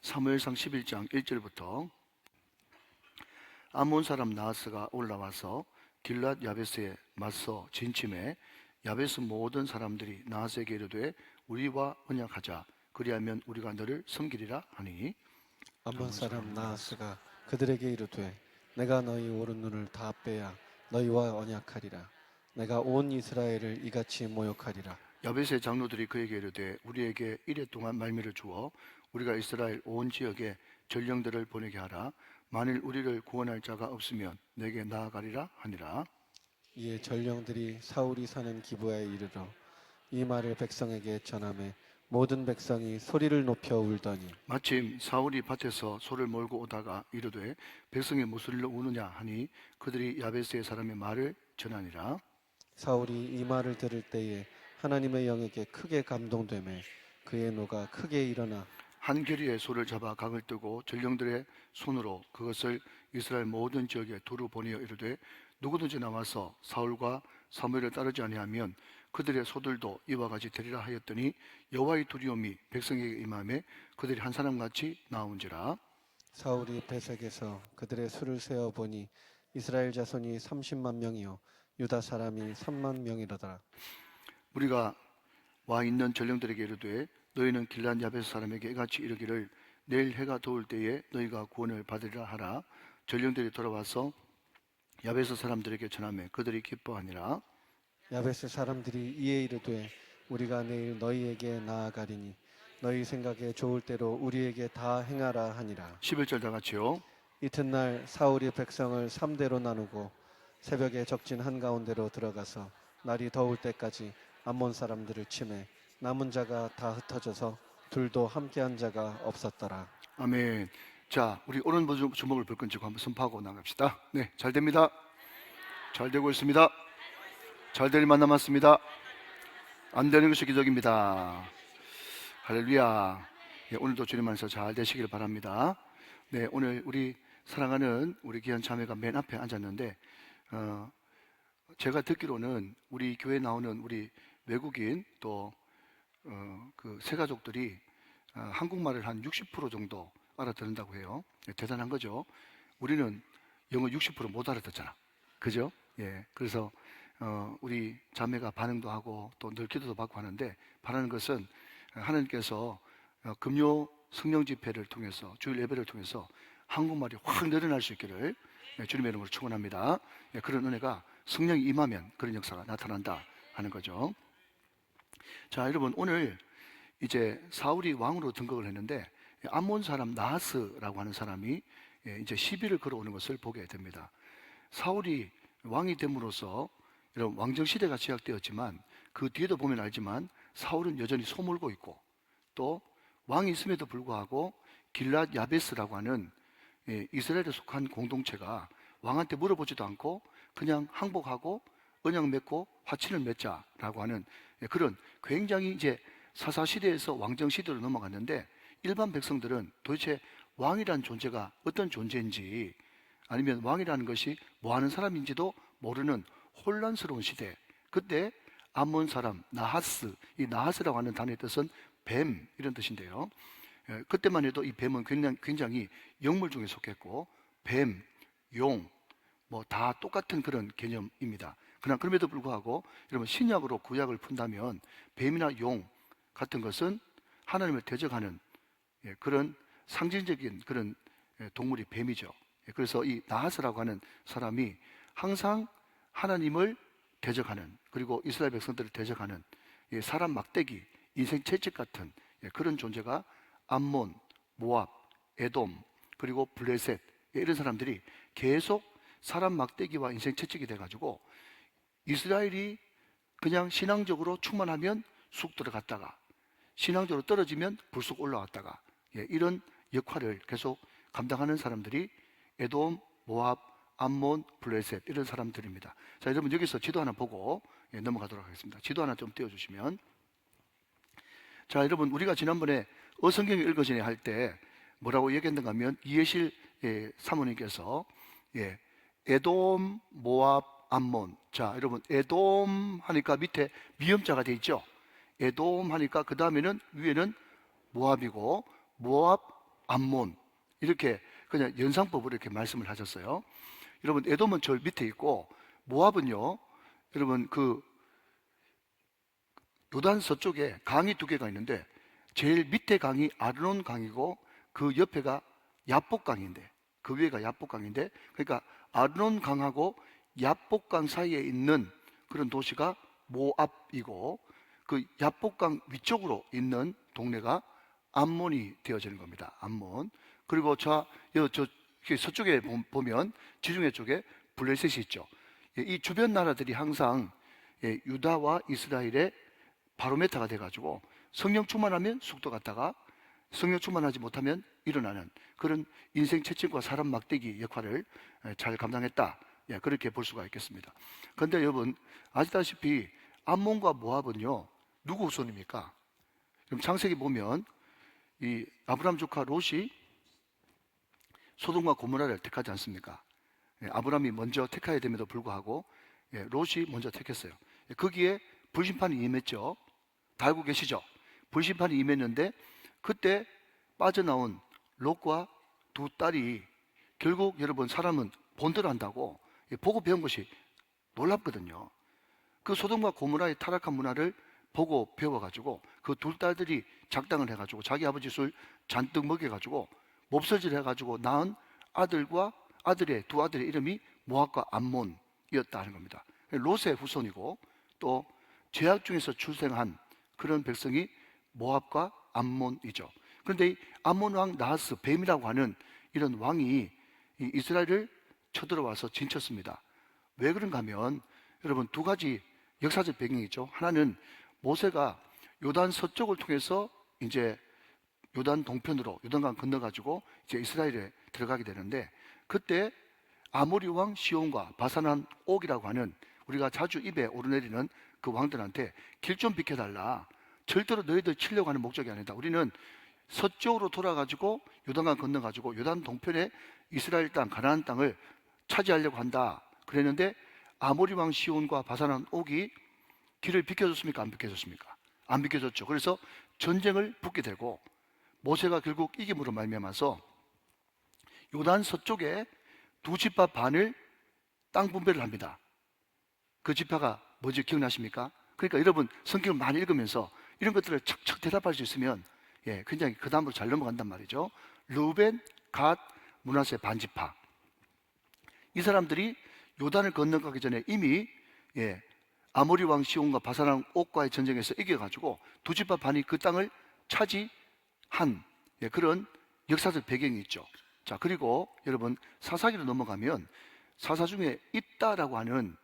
사무엘상 11장 1절부터 암몬 사람 나하스가 올라와서 길랏 야베스에 맞서 진침해 야베스 모든 사람들이 나하스에게 이르되 우리와 언약하자 그리하면 우리가 너를 섬기리라 하니 암몬 사람 나하스가 그들에게 이르되 내가 너희 오른 눈을 다 빼야 너희와 언약하리라. 내가 온 이스라엘을 이같이 모욕하리라. 야베스의 장로들이 그에게 이르되 우리에게 이레 동안 말미를 주어 우리가 이스라엘 온 지역에 전령들을 보내게 하라. 만일 우리를 구원할 자가 없으면 내게 나아가리라 하니라. 이에 전령들이 사울이 사는 기브야에 이르러 이 말을 백성에게 전하매 모든 백성이 소리를 높여 울더니 마침 사울이 밭에서 소를 몰고 오다가 이르되 백성이 무슨 일로 우느냐 하니 그들이 야베스의 사람의 말을 전하니라. 사울이 이 말을 들을 때에 하나님의 영에게 크게 감동되매 그의 노가 크게 일어나 한 겨리의 소를 잡아 각을 뜨고 전령들의 손으로 그것을 이스라엘 모든 지역에 두루 보내어 이르되 누구든지 나와서 사울과 사무엘을 따르지 아니하면 그들의 소들도 이와 같이 되리라 하였더니 여호와의 두려움이 백성에게 임하매 그들이 한 사람같이 나온지라. 사울이 베색에서 그들의 수를 세어 보니 이스라엘 자손이 30만 명이요 유다 사람이 3만 명이로더라. 우리가 와 있는 전령들에게 이르되 너희는 길란 야베스 사람에게 이같이 이르기를 내일 해가 더울 때에 너희가 구원을 받으리라 하라. 전령들이 돌아와서 야베스 사람들에게 전하매 그들이 기뻐하니라. 야베스 사람들이 이에 이르되 우리가 내일 너희에게 나아가리니 너희 생각에 좋을 대로 우리에게 다 행하라 하니라. 11절 다 같이요. 이튿날 사울이 백성을 3대로 나누고 새벽에 적진 한가운데로 들어가서 날이 더울 때까지 암몬 사람들을 치매 남은 자가 다 흩어져서 둘도 함께한 자가 없었더라. 아멘. 자, 우리 오른 주먹을 불끈 쥐고 한번 선포하고 나갑시다. 네, 잘 됩니다. 잘 되고 있습니다. 잘 될 일만 남았습니다. 안 되는 것이 기적입니다. 할렐루야. 네, 오늘도 주님 안에서 잘 되시길 바랍니다. 네, 오늘 우리 사랑하는 우리 귀한 자매가 맨 앞에 앉았는데 제가 듣기로는 우리 교회에 나오는 우리 외국인 또 그 새가족들이 한국말을 한 60% 정도 알아듣는다고 해요. 네, 대단한 거죠. 우리는 영어 60% 못 알아듣잖아. 그죠? 예. 그래서 우리 자매가 반응도 하고 또 늘 기도도 받고 하는데 바라는 것은 하나님께서 금요 성령 집회를 통해서 주일 예배를 통해서 한국말이 확 늘어날 수 있기를 주님의 이름으로 축원합니다. 그런 은혜가 성령이 임하면 그런 역사가 나타난다 하는 거죠. 자, 여러분 오늘 이제 사울이 왕으로 등극을 했는데 암몬 사람 나하스라고 하는 사람이 이제 시비를 걸어오는 것을 보게 됩니다. 사울이 왕이 됨으로써 이런 왕정 시대가 시작되었지만 그 뒤에도 보면 알지만 사울은 여전히 소몰고 있고 또 왕이 있음에도 불구하고 길랏 야베스라고 하는 이스라엘에 속한 공동체가 왕한테 물어보지도 않고 그냥 항복하고 언약 맺고 화친을 맺자라고 하는 그런 굉장히 이제 사사시대에서 왕정시대로 넘어갔는데 일반 백성들은 도대체 왕이라는 존재가 어떤 존재인지 아니면 왕이라는 것이 뭐 하는 사람인지도 모르는 혼란스러운 시대. 그때 암몬 사람 나하스, 이 나하스라고 하는 단어의 뜻은 뱀 이런 뜻인데요. 그때만 해도 이 뱀은 굉장히 영물 중에 속했고 뱀, 용 뭐 다 똑같은 그런 개념입니다. 그러나 그럼에도 불구하고 여러분 신약으로 구약을 푼다면 뱀이나 용 같은 것은 하나님을 대적하는 그런 상징적인 그런 동물이 뱀이죠. 그래서 이 나하스라고 하는 사람이 항상 하나님을 대적하는 그리고 이스라엘 백성들을 대적하는 사람 막대기, 인생 채찍 같은 그런 존재가 암몬, 모압, 에돔 그리고 블레셋 이런 사람들이 계속 사람 막대기와 인생 채찍이 돼가지고 이스라엘이 그냥 신앙적으로 충만하면 쑥 들어갔다가 신앙적으로 떨어지면 불쑥 올라왔다가 이런 역할을 계속 감당하는 사람들이 에돔, 모압, 암몬, 블레셋 이런 사람들입니다. 자, 여러분 여기서 지도 하나 보고 넘어가도록 하겠습니다. 지도 하나 좀 띄워주시면. 자, 여러분 우리가 지난번에 어성경이 읽어지네 할 때 뭐라고 얘기했는가 하면 이해실 사모님께서 에돔, 모압, 암몬. 자, 여러분 에돔 하니까 밑에 미음자가 돼 있죠. 에돔 하니까 그 다음에는 위에는 모압이고 모압 암몬 이렇게 그냥 연상법으로 이렇게 말씀을 하셨어요. 여러분 에돔은 저 밑에 있고 모압은요, 여러분 그 요단 서쪽에 강이 두 개가 있는데 제일 밑에 강이 아르논 강이고 그 옆에가 야복강인데 그 위에가 야복강인데 그러니까 아르논 강하고 야복강 사이에 있는 그런 도시가 모압이고 그 야복강 위쪽으로 있는 동네가 암몬이 되어지는 겁니다. 암몬. 그리고 저 서쪽에 보면 지중해 쪽에 블레셋이 있죠. 이 주변 나라들이 항상 유다와 이스라엘의 바로메타가 돼가지고 성령 충만하면 속도 갔다가 성령 충만하지 못하면 일어나는 그런 인생 채찍과 사람 막대기 역할을 잘 감당했다. 그렇게 볼 수가 있겠습니다. 그런데 여러분 아시다시피 암몬과 모압은요 누구 후손입니까? 그럼 창세기 보면 이 아브라함 조카 롯이 소돔과 고모라를 택하지 않습니까? 아브라함이 먼저 택하야 됨에도 불구하고 롯이 먼저 택했어요. 거기에 불심판이 임했죠. 다 알고 계시죠? 불심판이 임했는데 그때 빠져나온 롯과 두 딸이 결국 여러분 사람은 본대로 한다고 보고 배운 것이 놀랍거든요. 그 소돔과 고모라의 타락한 문화를 보고 배워가지고 그 두 딸들이 작당을 해가지고 자기 아버지 술 잔뜩 먹여가지고 몹쓸질 해가지고 낳은 아들과 아들의 두 아들의 이름이 모압과 암몬이었다 하는 겁니다. 롯의 후손이고 또 죄악 중에서 출생한 그런 백성이 모압과 암몬이죠. 그런데 이 암몬 왕 나하스 뱀이라고 하는 이런 왕이 이 이스라엘을 쳐들어와서 진쳤습니다. 왜 그런가 하면 여러분 두 가지 역사적 배경이 있죠. 하나는 모세가 요단 서쪽을 통해서 이제 요단 동편으로 요단강 건너가지고 이제 이스라엘에 들어가게 되는데 그때 아모리 왕 시온과 바산한 옥이라고 하는 우리가 자주 입에 오르내리는 그 왕들한테 길 좀 비켜달라. 절대로 너희들 치려고 하는 목적이 아니다. 우리는 서쪽으로 돌아가지고 요단강 건너가지고 요단 동편에 이스라엘 땅 가나안 땅을 차지하려고 한다. 그랬는데 아모리 왕 시온과 바산한 옥이 길을 비켜줬습니까? 안 비켜줬습니까? 안 비켜줬죠. 그래서 전쟁을 붙게 되고 모세가 결국 이김으로 말미암아서 요단 서쪽에 두 지파 반을 땅 분배를 합니다. 그 지파가 뭔지 기억나십니까? 그러니까 여러분 성경을 많이 읽으면서 이런 것들을 척척 대답할 수 있으면 굉장히 그 다음으로 잘 넘어간단 말이죠. 르우벤, 갓, 므낫세 반지파. 이 사람들이 요단을 건너가기 전에 이미 아모리 왕 시온과 바산왕 옥과의 전쟁에서 이겨가지고 두 지파 반이 그 땅을 차지한 그런 역사적 배경이 있죠. 자, 그리고 여러분 사사기로 넘어가면 사사 중에 입다라고 하는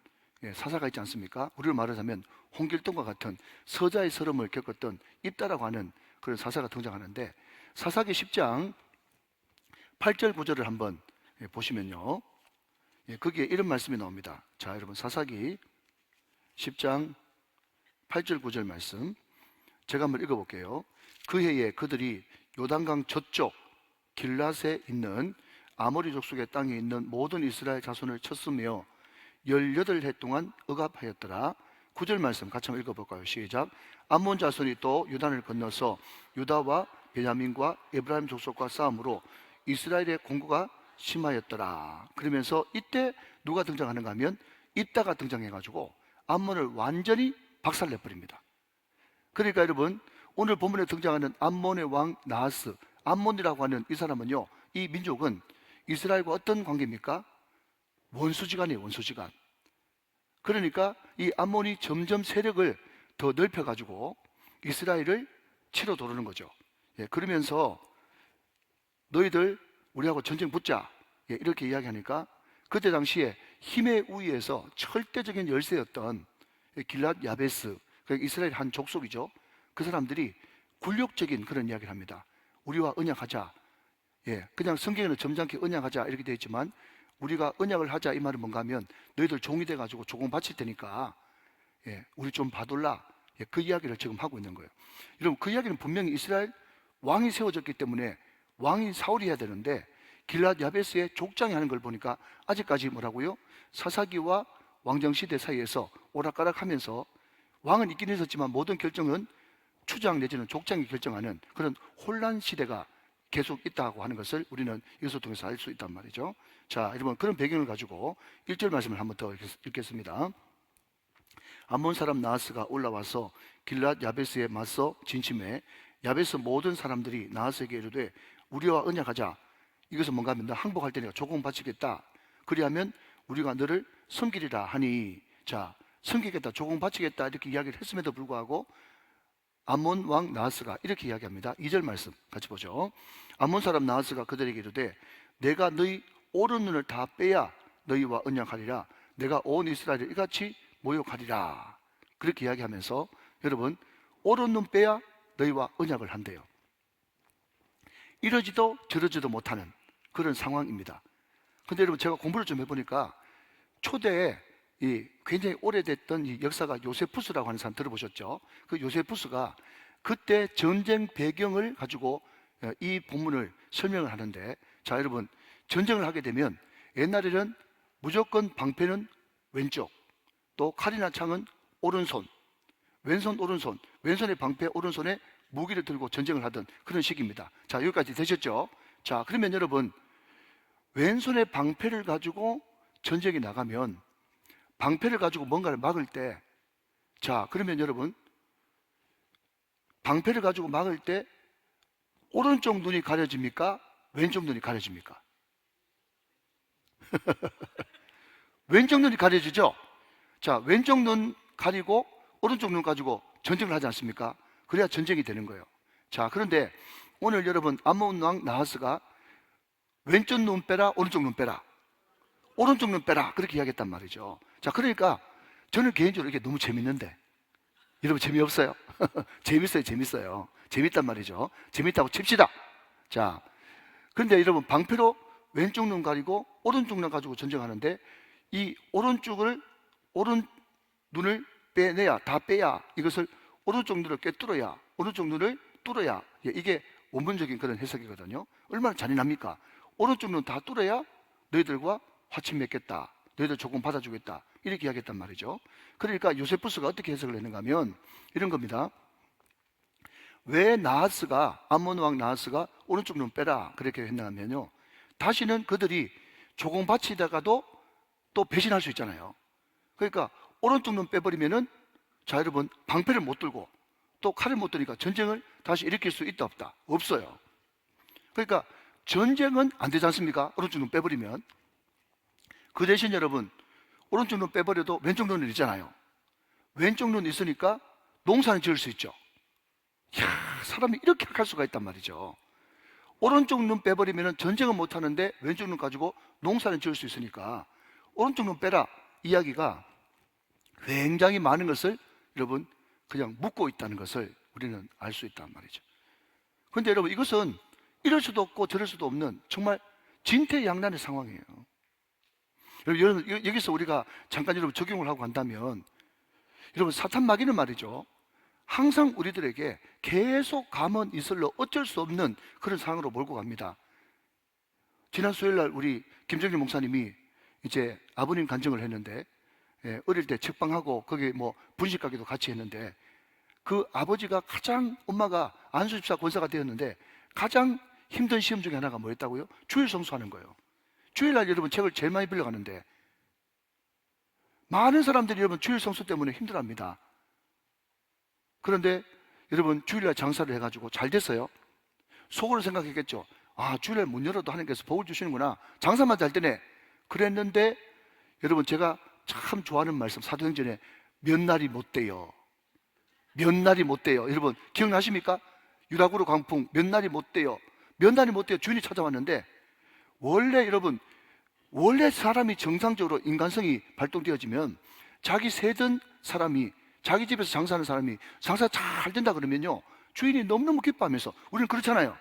사사가 있지 않습니까? 우리로 말하자면 홍길동과 같은 서자의 서름을 겪었던 입다라고 하는 그런 사사가 등장하는데 사사기 10장 8절 9절을 한번 보시면요. 거기에 이런 말씀이 나옵니다. 자, 여러분 사사기 10장 8절 9절 말씀 제가 한번 읽어볼게요. 그 해에 그들이 요단강 저쪽 길랏에 있는 아모리 족속의 땅에 있는 모든 이스라엘 자손을 쳤으며 18해 동안 억압하였더라. 9절 말씀 같이 한번 읽어볼까요? 시작. 암몬 자손이 또 요단을 건너서 유다와 베냐민과 에브라임 족속과 싸움으로 이스라엘의 공고가 심하였더라. 그러면서 이때 누가 등장하는가 하면 입다가 등장해가지고 암몬을 완전히 박살내버립니다. 그러니까 여러분 오늘 본문에 등장하는 암몬의 왕 나하스, 암몬이라고 하는 이 사람은요, 이 민족은 이스라엘과 어떤 관계입니까? 원수지간이에요. 원수지간. 그러니까 이 암몬이 점점 세력을 더 넓혀가지고 이스라엘을 치러 도르는 거죠. 그러면서 너희들 우리하고 전쟁 붙자 이렇게 이야기하니까 그때 당시에 힘의 우위에서 절대적인 열세였던 길랏 야베스, 이스라엘 한 족속이죠. 그 사람들이 굴욕적인 그런 이야기를 합니다. 우리와 언약하자. 그냥 성경에는 점잖게 언약하자 이렇게 되어 있지만 우리가 언약을 하자 이 말은 뭔가 하면 너희들 종이 돼가지고 조공 바칠 테니까 우리 좀 봐둘라. 그 이야기를 지금 하고 있는 거예요. 여러분 그 이야기는 분명히 이스라엘 왕이 세워졌기 때문에 왕이 사울이 해야 되는데 길랏 야베스의 족장이 하는 걸 보니까 아직까지 뭐라고요? 사사기와 왕정시대 사이에서 오락가락하면서 왕은 있긴 있었지만 모든 결정은 추장 내지는 족장이 결정하는 그런 혼란 시대가 계속 있다고 하는 것을 우리는 이것을 통해서 알 수 있단 말이죠. 자, 여러분, 그런 배경을 가지고 1절 말씀을 한번 더 읽겠습니다. 암몬 사람 나하스가 올라와서 길랏 야베스에 맞서 진침해 야베스 모든 사람들이 나하스에게 이르되 우리와 언약하자. 이것은 뭔가 하면 너 항복할 때 내가 조공 바치겠다. 그리하면 우리가 너를 섬기리라 하니, 자, 섬기겠다, 조공 바치겠다 이렇게 이야기를 했음에도 불구하고 암몬 왕 나하스가 이렇게 이야기합니다. 2절 말씀 같이 보죠. 암몬 사람 나하스가 그들에게 이르되 내가 너희 오른 눈을 다 빼야 너희와 언약하리라. 내가 온 이스라엘을 이같이 모욕하리라. 그렇게 이야기하면서 여러분, 오른 눈 빼야 너희와 언약을 한대요. 이러지도 저러지도 못하는 그런 상황입니다. 근데 여러분, 제가 공부를 좀 해보니까 초대에 이 굉장히 오래됐던 이 역사가 요세푸스라고 하는 사람 들어보셨죠? 그 요세푸스가 그때 전쟁 배경을 가지고 이 본문을 설명을 하는데, 자, 여러분, 전쟁을 하게 되면 옛날에는 무조건 방패는 왼쪽, 또 칼이나 창은 오른손, 왼손 오른손, 왼손에 방패, 오른손에 무기를 들고 전쟁을 하던 그런 시기입니다. 자, 여기까지 되셨죠? 자, 그러면 여러분, 왼손에 방패를 가지고 전쟁에 나가면 방패를 가지고 뭔가를 막을 때, 자, 그러면 여러분, 방패를 가지고 막을 때 오른쪽 눈이 가려집니까? 왼쪽 눈이 가려집니까? 왼쪽 눈이 가려지죠? 자, 왼쪽 눈 가리고 오른쪽 눈 가지고 전쟁을 하지 않습니까? 그래야 전쟁이 되는 거예요. 자, 그런데 오늘 여러분, 암몬 왕 나하스가 왼쪽 눈 빼라, 오른쪽 눈 빼라, 오른쪽 눈 빼라, 그렇게 이야기했단 말이죠. 자, 그러니까 저는 개인적으로 이게 너무 재밌는데, 여러분 재미없어요? 재밌어요, 재밌어요. 재밌단 말이죠. 재밌다고 칩시다. 자, 그런데 여러분, 방패로 왼쪽 눈 가리고 오른쪽 눈 가지고 전쟁하는데, 이 오른 눈을 빼내야, 다 빼야, 이것을 오른쪽 눈을 꿰뚫어야, 오른쪽 눈을 뚫어야, 이게 원문적인 그런 해석이거든요. 얼마나 잔인합니까? 오른쪽 눈 다 뚫어야 너희들과 화친 맺겠다, 너희들 조금 받아주겠다, 이렇게 이야기했단 말이죠. 그러니까 요세푸스가 어떻게 해석을 했는가 하면 이런 겁니다. 왜 나하스가, 암몬 왕 나하스가 오른쪽 눈 빼라 그렇게 했는가 하면요, 다시는 그들이 조공 바치다가도 또 배신할 수 있잖아요. 그러니까 오른쪽 눈 빼버리면은, 자, 여러분, 방패를 못 들고 또 칼을 못 드니까 전쟁을 다시 일으킬 수 있다 없다? 없어요. 그러니까 전쟁은 안 되지 않습니까? 오른쪽 눈 빼버리면. 그 대신 여러분, 오른쪽 눈 빼버려도 왼쪽 눈은 있잖아요. 왼쪽 눈 있으니까 농사는 지을 수 있죠. 이야, 사람이 이렇게 할 수가 있단 말이죠. 오른쪽 눈 빼버리면 전쟁은 못 하는데 왼쪽 눈 가지고 농사는 지을 수 있으니까 오른쪽 눈 빼라 이야기가 굉장히 많은 것을 여러분 그냥 묻고 있다는 것을 우리는 알 수 있단 말이죠. 그런데 여러분, 이것은 이럴 수도 없고 저럴 수도 없는 정말 진퇴양난의 상황이에요. 여러분, 여기서 우리가 잠깐 여러분 적용을 하고 간다면, 여러분, 사탄 마귀는 말이죠, 항상 우리들에게 계속 가면 이슬로 어쩔 수 없는 그런 상황으로 몰고 갑니다. 지난 수요일날 우리 김정일 목사님이 이제 아버님 간증을 했는데, 어릴 때 책방하고 거기 뭐 분식가게도 같이 했는데, 그 아버지가 가장, 엄마가 안수집사 권사가 되었는데 가장 힘든 시험 중에 하나가 뭐였다고요? 주일 성수하는 거예요. 주일날 여러분 책을 제일 많이 빌려가는데 많은 사람들이 여러분 주일 성수 때문에 힘들어합니다. 그런데 여러분 주일날 장사를 해가지고 잘 됐어요. 속으로 생각했겠죠. 아, 주일날 문 열어도 하나님께서 복을 주시는구나, 장사만 잘 되네, 그랬는데 여러분, 제가 참 좋아하는 말씀, 사도행전에 몇 날이 못 돼요, 몇 날이 못 돼요. 여러분 기억나십니까? 유라구르 광풍 몇 날이 못 돼요, 몇 날이 못 돼요. 주인이 찾아왔는데, 원래 여러분, 원래 사람이 정상적으로 인간성이 발동되어지면 자기 세던 사람이, 자기 집에서 장사하는 사람이 장사 잘 된다 그러면요, 주인이 너무너무 기뻐하면서, 우리는 그렇잖아요.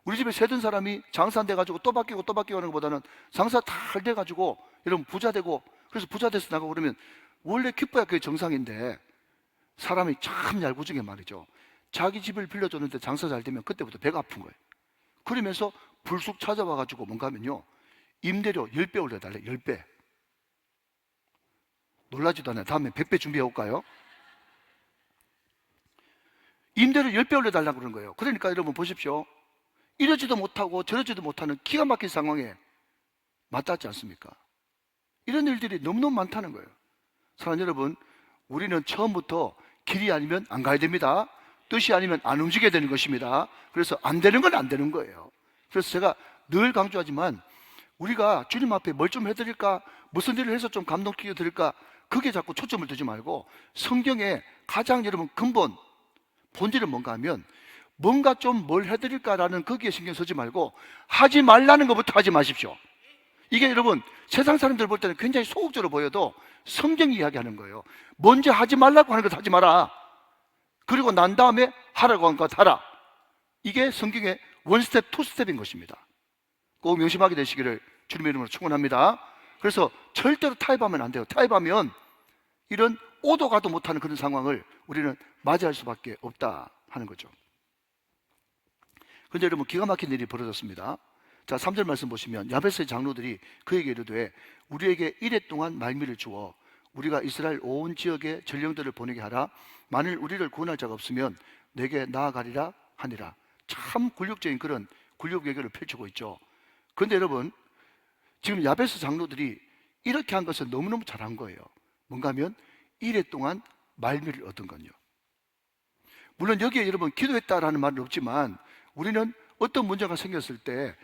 우리 집에 세던 사람이 장사 안 돼가지고 또 바뀌고 또 바뀌고 하는 것보다는 장사 잘 돼가지고 여러분 부자 되고, 그래서 부자 돼서 나가고 그러면 원래 기뻐야 그게 정상인데, 사람이 참 얄궂은 게 말이죠, 자기 집을 빌려줬는데 장사 잘 되면 그때부터 배가 아픈 거예요. 그러면서 불쑥 찾아와가지고 뭔가 하면요, 임대료 10배 올려달래. 10배. 놀라지도 않아요. 다음에 100배 준비해 올까요? 임대료 10배 올려달라고 그러는 거예요. 그러니까 여러분 보십시오, 이러지도 못하고 저러지도 못하는 기가 막힌 상황에 맞닿지 않습니까? 이런 일들이 너무너무 많다는 거예요. 사랑하는 여러분, 우리는 처음부터 길이 아니면 안 가야 됩니다. 뜻이 아니면 안 움직여야 되는 것입니다. 그래서 안 되는 건 안 되는 거예요. 그래서 제가 늘 강조하지만 우리가 주님 앞에 뭘 좀 해드릴까, 무슨 일을 해서 좀 감동시켜 드릴까, 그게 자꾸 초점을 두지 말고 성경에 가장 여러분 근본 본질은 뭔가 하면 뭔가 좀 뭘 해드릴까라는 거기에 신경 쓰지 말고 하지 말라는 것부터 하지 마십시오. 이게 여러분 세상 사람들 볼 때는 굉장히 소극적으로 보여도 성경이 이야기하는 거예요. 먼저 하지 말라고 하는 것 하지 마라. 그리고 난 다음에 하라고 한 것 하라. 이게 성경의 원스텝, 투스텝인 것입니다. 꼭 명심하게 되시기를 주님의 이름으로 축원합니다. 그래서 절대로 타협하면 안 돼요. 타협하면 이런 오도 가도 못하는 그런 상황을 우리는 맞이할 수밖에 없다 하는 거죠. 그런데 여러분 기가 막힌 일이 벌어졌습니다. 자, 3절 말씀 보시면 야베스의 장로들이 그에게 이르되 우리에게 이레 동안 말미를 주어 우리가 이스라엘 온 지역에 전령들을 보내게 하라. 만일 우리를 구원할 자가 없으면 내게 나아가리라 하니라. 참 굴욕적인 그런 굴욕 외교를 펼치고 있죠. 그런데 여러분 지금 야베스 장로들이 이렇게 한 것은 너무너무 잘한 거예요. 뭔가 하면 이레 동안 말미를 얻은 건요. 물론 여기에 여러분 기도했다라는 말은 없지만 우리는 어떤 문제가 생겼을 때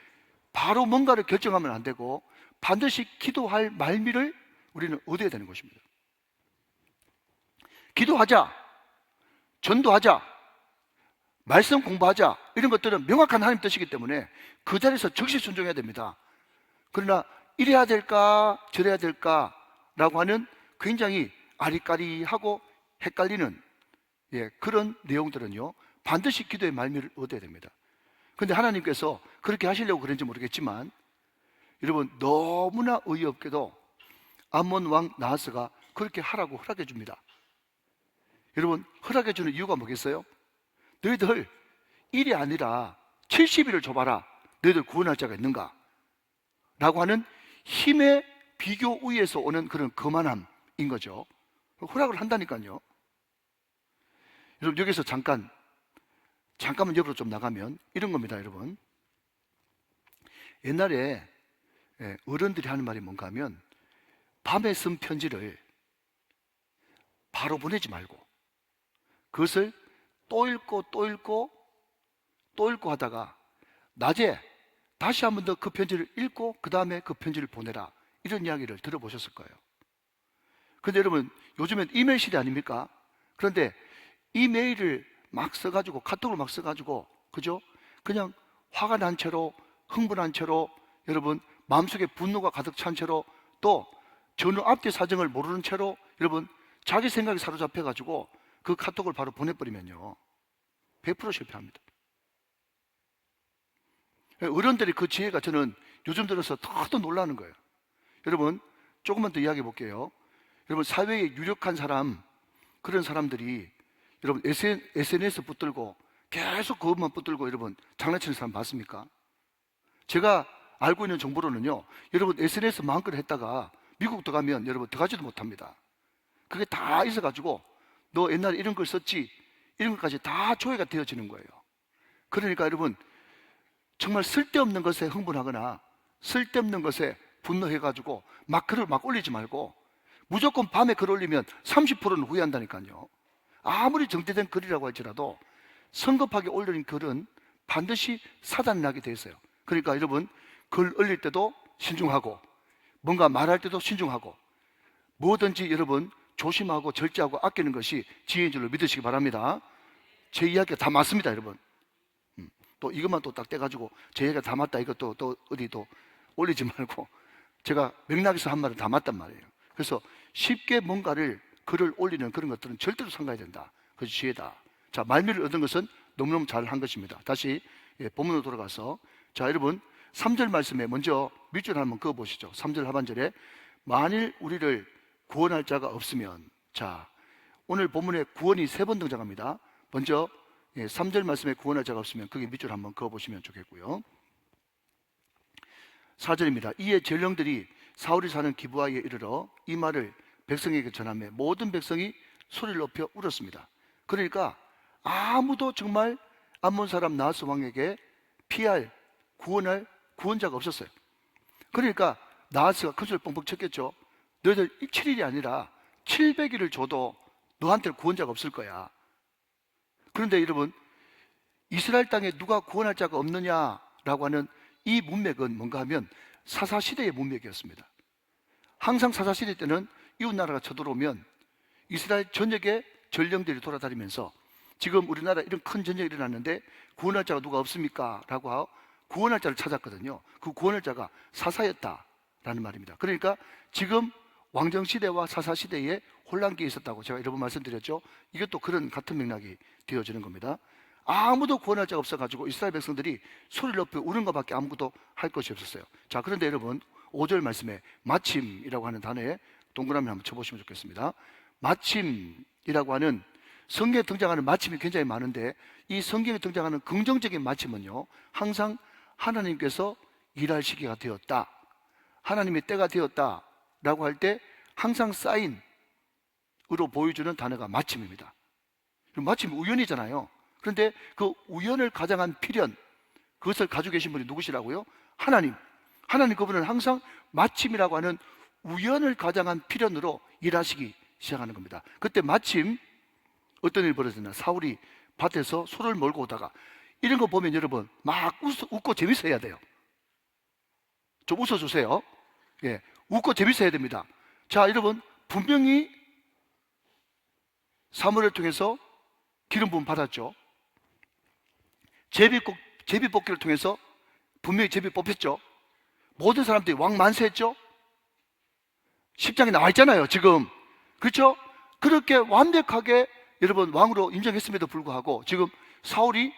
바로 뭔가를 결정하면 안 되고 반드시 기도할 말미를 우리는 얻어야 되는 것입니다. 기도하자, 전도하자, 말씀 공부하자, 이런 것들은 명확한 하나님 뜻이기 때문에 그 자리에서 즉시 순종해야 됩니다. 그러나 이래야 될까 저래야 될까 라고 하는 굉장히 아리까리하고 헷갈리는 그런 내용들은요 반드시 기도의 말미를 얻어야 됩니다. 그런데 하나님께서 그렇게 하시려고 그런지 모르겠지만 여러분 너무나 어이없게도 암몬 왕 나하스가 그렇게 하라고 허락해 줍니다. 여러분 허락해 주는 이유가 뭐겠어요? 너희들 일이 아니라 70일을 줘봐라. 너희들 구원할 자가 있는가? 라고 하는 힘의 비교 위에서 오는 그런 거만함인 거죠. 허락을 한다니까요. 여러분 여기서 잠깐만 옆으로 좀 나가면 이런 겁니다. 여러분 옛날에 어른들이 하는 말이 뭔가 하면 밤에 쓴 편지를 바로 보내지 말고 그것을 또 읽고 또 읽고 또 읽고 하다가 낮에 다시 한 번 더 그 편지를 읽고 그 다음에 그 편지를 보내라, 이런 이야기를 들어보셨을 거예요. 그런데 여러분 요즘엔 이메일 시대 아닙니까? 그런데 이메일을 막 써가지고 카톡을 막 써가지고 그죠? 그냥 화가 난 채로 흥분한 채로 여러분 마음속에 분노가 가득 찬 채로 또 전후 앞뒤 사정을 모르는 채로 여러분 자기 생각에 사로잡혀가지고 그 카톡을 바로 보내버리면요 100% 실패합니다. 어른들이 그 지혜가 저는 요즘 들어서 더 놀라는 거예요. 여러분 조금만 더 이야기해 볼게요. 여러분 사회에 유력한 사람, 그런 사람들이 여러분 SNS 붙들고 계속 그것만 붙들고 여러분 장난치는 사람 봤습니까? 제가 알고 있는 정보로는요 여러분 SNS 마음껏 했다가 미국 들어가면 여러분 들어가지도 못합니다. 그게 다 있어가지고 너 옛날에 이런 걸 썼지, 이런 것까지 다 조회가 되어지는 거예요. 그러니까 여러분 정말 쓸데없는 것에 흥분하거나 쓸데없는 것에 분노해가지고 막 글을 막 올리지 말고 무조건 밤에 글 올리면 30%는 후회한다니까요. 아무리 정제된 글이라고 할지라도 성급하게 올린 글은 반드시 사단이 나게 돼 있어요. 그러니까 여러분 글 올릴 때도 신중하고 뭔가 말할 때도 신중하고 뭐든지 여러분 조심하고 절제하고 아끼는 것이 지혜인 줄로 믿으시기 바랍니다. 제 이야기가 다 맞습니다. 여러분 또 이것만 또 딱 떼가지고 제 이야기가 다 맞다 이것도 또 어디 또 올리지 말고 제가 맥락에서 한 말은 다 맞단 말이에요. 그래서 쉽게 뭔가를 글을 올리는 그런 것들은 절대로 삼가야 된다. 그것이 지혜다. 자, 말미를 얻은 것은 너무너무 잘한 것입니다. 다시 본문으로 돌아가서 자 여러분 3절 말씀에 먼저 밑줄 한번 그어보시죠. 3절 하반절에 만일 우리를 구원할 자가 없으면, 자 오늘 본문에 구원이 3번 등장합니다. 먼저 3절 말씀에 구원할 자가 없으면 거기 밑줄 한번 그어보시면 좋겠고요. 4절입니다. 이에 전령들이 사울이 사는 기브아에 이르러 이 말을 백성에게 전하며 모든 백성이 소리를 높여 울었습니다. 그러니까 아무도 정말 암몬 사람 나하스 왕에게 피할, 구원할 구원자가 없었어요. 그러니까 나하스가 큰 소리 뻥뻥 쳤겠죠. 너희들 7일이 아니라 700일을 줘도 너한테 구원자가 없을 거야. 그런데 여러분, 이스라엘 땅에 누가 구원할 자가 없느냐라고 하는 이 문맥은 뭔가 하면 사사시대의 문맥이었습니다. 항상 사사시대 때는 이웃나라가 쳐들어오면 이스라엘 전역에 전령들이 돌아다니면서 지금 우리나라 이런 큰 전쟁이 일어났는데 구원할 자가 누가 없습니까? 라고 하고 구원할 자를 찾았거든요. 그 구원할 자가 사사였다라는 말입니다. 그러니까 지금 왕정시대와 사사시대에 혼란기에 있었다고 제가 여러 번 말씀드렸죠. 이것도 그런 같은 맥락이 되어지는 겁니다. 아무도 구원할 자가 없어가지고 이스라엘 백성들이 소리를 높여 우는 것밖에 아무것도 할 것이 없었어요. 자, 그런데 여러분 5절 말씀에 마침이라고 하는 단어에 동그라미 한번 쳐보시면 좋겠습니다. 마침이라고 하는 성경에 등장하는 마침이 굉장히 많은데 이 성경에 등장하는 긍정적인 마침은요, 항상 하나님께서 일할 시기가 되었다, 하나님의 때가 되었다 라고 할 때 항상 사인으로 보여주는 단어가 마침입니다. 마침이 우연이잖아요. 그런데 그 우연을 가장한 필연, 그것을 가지고 계신 분이 누구시라고요? 하나님. 하나님 그분은 항상 마침이라고 하는 우연을 가장한 필연으로 일하시기 시작하는 겁니다. 그때 마침 어떤 일이 벌어졌나? 사울이 밭에서 소를 몰고 오다가, 이런 거 보면 여러분 막 웃고 재밌어야 돼요. 좀 웃어주세요. 예, 웃고 재밌어야 됩니다. 자, 여러분 분명히 사무엘을 통해서 기름 부음 받았죠. 제비 뽑기를 통해서 분명히 제비 뽑혔죠. 모든 사람들이 왕 만세했죠. 10장에 나와 있잖아요 지금. 그렇죠? 그렇게 완벽하게 여러분 왕으로 인정했음에도 불구하고 지금 사울이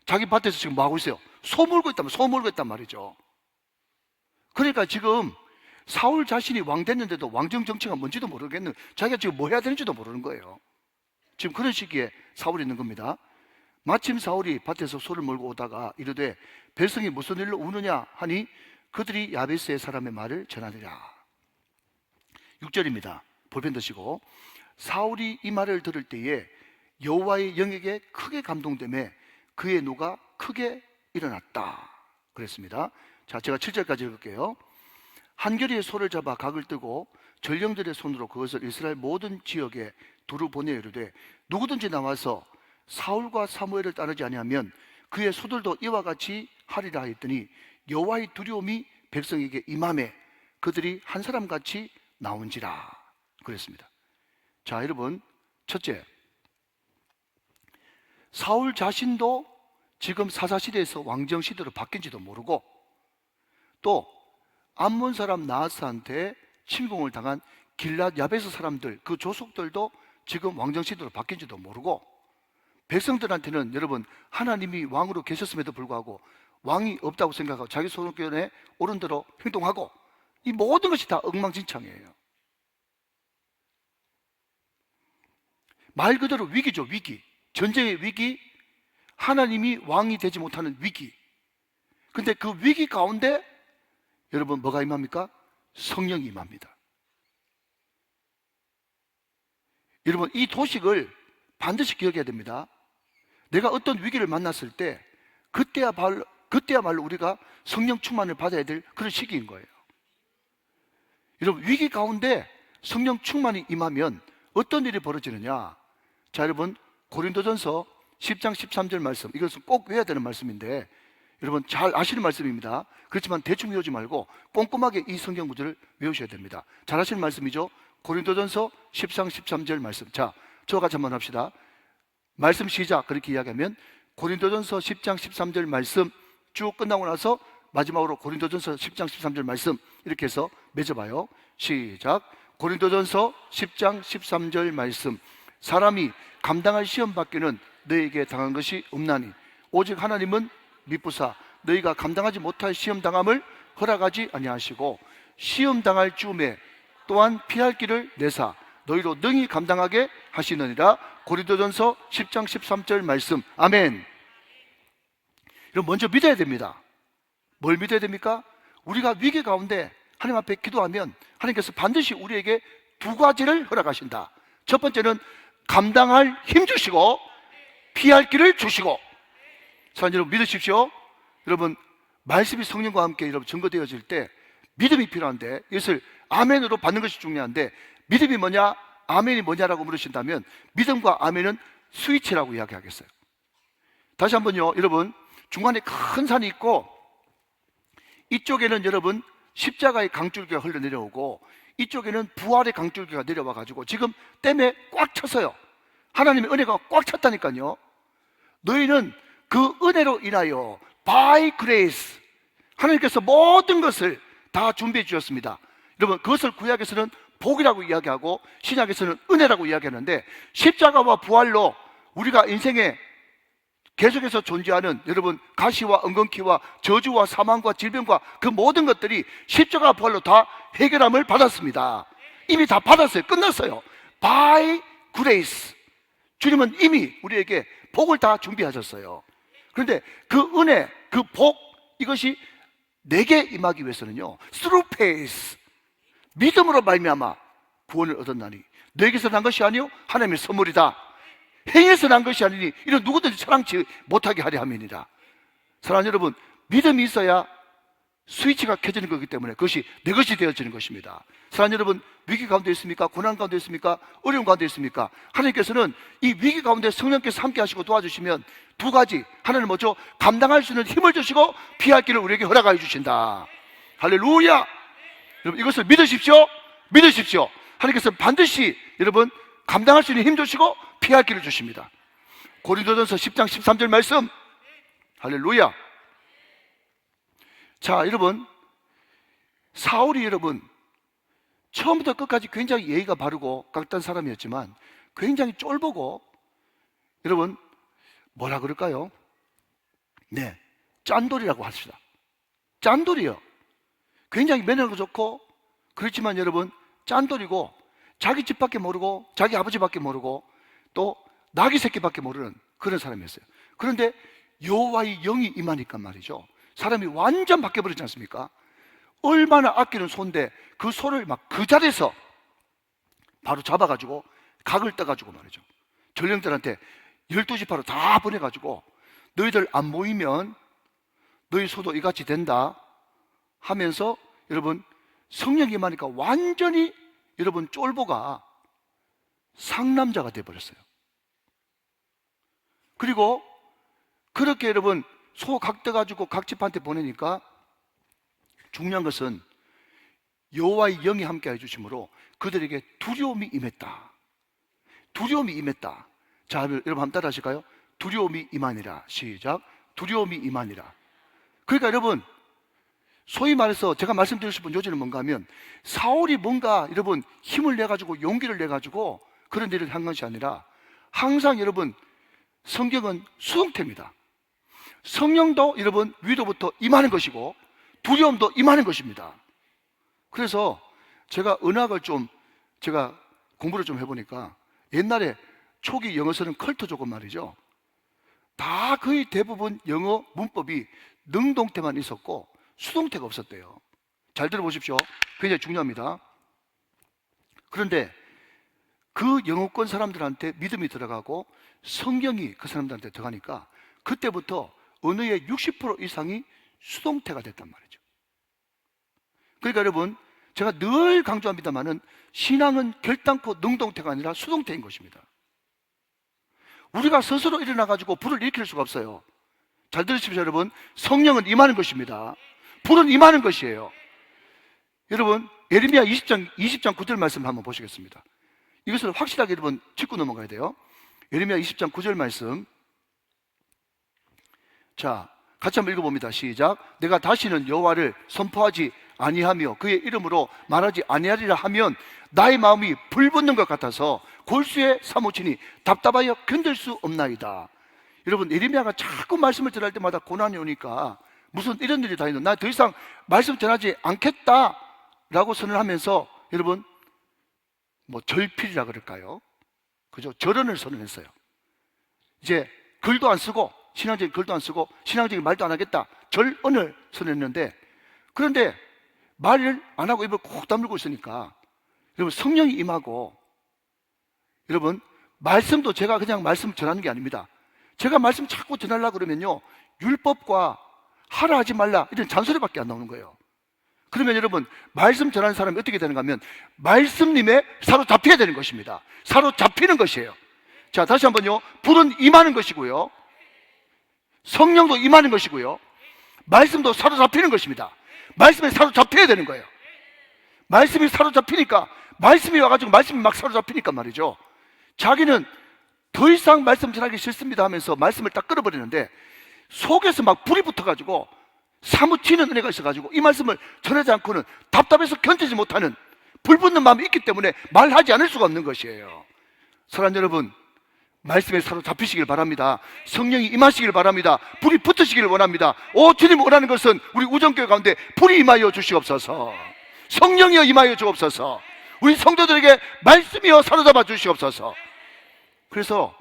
자기 밭에서 지금 뭐 하고 있어요? 소 몰고 있단 말이죠. 그러니까 지금 사울 자신이 왕 됐는데도 왕정 정치가 뭔지도 모르겠는, 자기가 지금 뭐 해야 되는지도 모르는 거예요. 지금 그런 시기에 사울이 있는 겁니다. 마침 사울이 밭에서 소를 몰고 오다가 이르되 백성이 무슨 일로 우느냐 하니 그들이 야베스의 사람의 말을 전하니라. 6절입니다. 볼펜 드시고, 사울이 이 말을 들을 때에 여호와의 영에게 크게 감동되매 그의 노가 크게 일어났다 그랬습니다. 자, 제가 7절까지 읽을게요. 한결의 소를 잡아 각을 뜨고 전령들의 손으로 그것을 이스라엘 모든 지역에 두루 보내어 이르되 누구든지 나와서 사울과 사무엘을 따르지 아니하면 그의 소들도 이와 같이 하리라 했더니 여호와의 두려움이 백성에게 임하매 그들이 한 사람같이 나온지라 그랬습니다. 자, 여러분, 첫째, 사울 자신도 지금 사사시대에서 왕정시대로 바뀐지도 모르고, 또 암몬 사람 나하스한테 침공을 당한 길랏 야베스 사람들, 그 조속들도 지금 왕정시대로 바뀐지도 모르고, 백성들한테는 여러분 하나님이 왕으로 계셨음에도 불구하고 왕이 없다고 생각하고 자기 소견에 옳은 대로 행동하고, 이 모든 것이 다 엉망진창이에요. 말 그대로 위기죠. 위기. 전쟁의 위기, 하나님이 왕이 되지 못하는 위기. 근데 그 위기 가운데 여러분 뭐가 임합니까? 성령이 임합니다. 여러분 이 도식을 반드시 기억해야 됩니다. 내가 어떤 위기를 만났을 때 그때야말로 우리가 성령 충만을 받아야 될 그런 시기인 거예요. 여러분 위기 가운데 성령 충만이 임하면 어떤 일이 벌어지느냐? 자, 여러분 고린도전서 10장 13절 말씀, 이것은 꼭 외워야 되는 말씀인데 여러분 잘 아시는 말씀입니다. 그렇지만 대충 외우지 말고 꼼꼼하게 이 성경 구절을 외우셔야 됩니다. 잘 아시는 말씀이죠. 고린도전서 10장 13절 말씀. 자, 저와 같이 한번 합시다. 말씀 시작. 그렇게 이야기하면 고린도전서 10장 13절 말씀 쭉 끝나고 나서 마지막으로 고린도전서 10장 13절 말씀 이렇게 해서 맺어봐요. 시작. 고린도전서 10장 13절 말씀. 사람이 감당할 시험 밖에는 너에게 당한 것이 없나니 오직 하나님은 미쁘사 너희가 감당하지 못할 시험 당함을 허락하지 아니하시고 시험 당할 즈음에 또한 피할 길을 내사 너희로 능히 감당하게 하시느니라. 고린도전서 10장 13절 말씀. 아멘. 여러분 먼저 믿어야 됩니다. 뭘 믿어야 됩니까? 우리가 위기 가운데 하나님 앞에 기도하면 하나님께서 반드시 우리에게 두 가지를 허락하신다. 첫 번째는 감당할 힘 주시고 피할 길을 주시고. 사랑하는 여러분 믿으십시오. 여러분 말씀이 성령과 함께 여러분 증거되어질 때 믿음이 필요한데 이것을 아멘으로 받는 것이 중요한데 믿음이 뭐냐? 아멘이 뭐냐라고 물으신다면 믿음과 아멘은 스위치라고 이야기하겠어요. 다시 한번요. 여러분 중간에 큰 산이 있고 이쪽에는 여러분 십자가의 강줄기가 흘러내려오고 이쪽에는 부활의 강줄기가 내려와 가지고 지금 댐에 꽉 찼어요. 하나님의 은혜가 꽉 찼다니까요. 너희는 그 은혜로 인하여 by grace 하나님께서 모든 것을 다 준비해 주셨습니다. 여러분 그것을 구약에서는 복이라고 이야기하고 신약에서는 은혜라고 이야기하는데 십자가와 부활로 우리가 인생에 계속해서 존재하는 여러분 가시와 엉겅퀴와 저주와 사망과 질병과 그 모든 것들이 십자가 부활로 다 해결함을 받았습니다. 이미 다 받았어요. 끝났어요. by grace 주님은 이미 우리에게 복을 다 준비하셨어요. 그런데 그 은혜, 그 복 이것이 내게 임하기 위해서는요 through faith 믿음으로 말미암아 구원을 얻었나니 너에게서 난 것이 아니요 하나님의 선물이다. 행해서 난 것이 아니니 이런 누구든지 처랑치 못하게 하려 함이니라. 사랑하는 여러분 믿음이 있어야 스위치가 켜지는 거기 때문에 그것이 내 것이 되어지는 것입니다. 사랑하는 여러분 위기 가운데 있습니까? 고난 가운데 있습니까? 어려움 가운데 있습니까? 하나님께서는 이 위기 가운데 성령께서 함께 하시고 도와주시면 두 가지 하나는 뭐죠? 감당할 수 있는 힘을 주시고 피할 길을 우리에게 허락하여 주신다. 할렐루야. 여러분 이것을 믿으십시오. 믿으십시오. 하나님께서 반드시 여러분 감당할 수 있는 힘 주시고 피할 길을 주십니다. 고린도전서 10장 13절 말씀. 할렐루야. 자 여러분 사울이 여러분 처음부터 끝까지 굉장히 예의가 바르고 깍단 사람이었지만 굉장히 쫄보고 여러분 뭐라 그럴까요? 네, 짠돌이라고 합시다. 짠돌이요. 굉장히 매너가 좋고 그렇지만 여러분 짠돌이고 자기 집밖에 모르고 자기 아버지밖에 모르고 또 나귀 새끼밖에 모르는 그런 사람이었어요. 그런데 여호와의 영이 임하니까 말이죠 사람이 완전 바뀌어버리지 않습니까? 얼마나 아끼는 소인데 그 소를 막 그 자리에서 바로 잡아가지고 각을 떠가지고 말이죠 전령들한테 12지파로 다 보내가지고 너희들 안 모이면 너희 소도 이같이 된다 하면서 여러분 성령이 임하니까 완전히 여러분 쫄보가 상남자가 돼버렸어요. 그리고 그렇게 여러분 소 각 떠가지고 각 집한테 보내니까 중요한 것은 여호와의 영이 함께 해주심으로 그들에게 두려움이 임했다. 두려움이 임했다. 자 여러분 한번 따라 하실까요? 두려움이 임하니라. 시작. 두려움이 임하니라. 그러니까 여러분 소위 말해서 제가 말씀드리고 싶은 요지는 뭔가 하면 사울이 뭔가 여러분 힘을 내가지고 용기를 내가지고 그런 일을 한 것이 아니라 항상 여러분 성경은 수동태입니다. 성령도 여러분 위로부터 임하는 것이고 두려움도 임하는 것입니다. 그래서 제가 은학을 좀 제가 공부를 좀 해보니까 옛날에 초기 영어서는 컬트조건 말이죠 다 거의 대부분 영어 문법이 능동태만 있었고 수동태가 없었대요. 잘 들어보십시오. 굉장히 중요합니다. 그런데 그 영어권 사람들한테 믿음이 들어가고 성경이 그 사람들한테 들어가니까 그때부터 언어의 60% 이상이 수동태가 됐단 말이죠. 그러니까 여러분 제가 늘 강조합니다만은 신앙은 결단코 능동태가 아니라 수동태인 것입니다. 우리가 스스로 일어나가지고 불을 일으킬 수가 없어요. 잘 들으십시오 여러분. 성령은 임하는 것입니다. 불은 임하는 것이에요. 여러분 예레미야 20장 9절 말씀 한번 보시겠습니다. 이것을 확실하게 여러분 짚고 넘어가야 돼요. 예레미야 20장 9절 말씀. 자 같이 한번 읽어봅니다. 시작. 내가 다시는 여호와를 선포하지 아니하며 그의 이름으로 말하지 아니하리라 하면 나의 마음이 불붙는 것 같아서 골수에 사무치니 답답하여 견딜 수 없나이다. 여러분 예레미야가 자꾸 말씀을 전할 때마다 고난이 오니까 무슨 이런 일이 다 있는 나 더 이상 말씀 전하지 않겠다라고 선언하면서 여러분 뭐 절필이라 그럴까요? 그죠? 절언을 선언했어요. 이제 글도 안 쓰고 신앙적인 글도 안 쓰고 신앙적인 말도 안 하겠다 절언을 선언했는데 그런데 말을 안 하고 입을 콕 다물고 있으니까 여러분 성령이 임하고 여러분 말씀도 제가 그냥 말씀 전하는 게 아닙니다. 제가 말씀 자꾸 전하려고 그러면요 율법과 하라 하지 말라 이런 잔소리밖에 안 나오는 거예요. 그러면 여러분, 말씀 전하는 사람이 어떻게 되는가 하면 말씀님에 사로잡혀야 되는 것입니다. 사로잡히는 것이에요. 자, 다시 한번요. 불은 임하는 것이고요, 성령도 임하는 것이고요, 말씀도 사로잡히는 것입니다. 말씀에 사로잡혀야 되는 거예요. 말씀이 사로잡히니까, 말씀이 와가지고 말씀이 막 사로잡히니까 말이죠, 자기는 더 이상 말씀 전하기 싫습니다 하면서 말씀을 딱 끌어버리는데 속에서 막 불이 붙어가지고 사무치는 은혜가 있어가지고 이 말씀을 전하지 않고는 답답해서 견디지 못하는 불붙는 마음이 있기 때문에 말하지 않을 수가 없는 것이에요. 사랑하는 여러분, 말씀에 사로잡히시길 바랍니다. 성령이 임하시길 바랍니다. 불이 붙으시길 원합니다. 주님 원하는 것은 우리 우정교회 가운데 불이 임하여 주시옵소서, 성령이여 임하여 주옵소서, 우리 성도들에게 말씀이여 사로잡아 주시옵소서. 그래서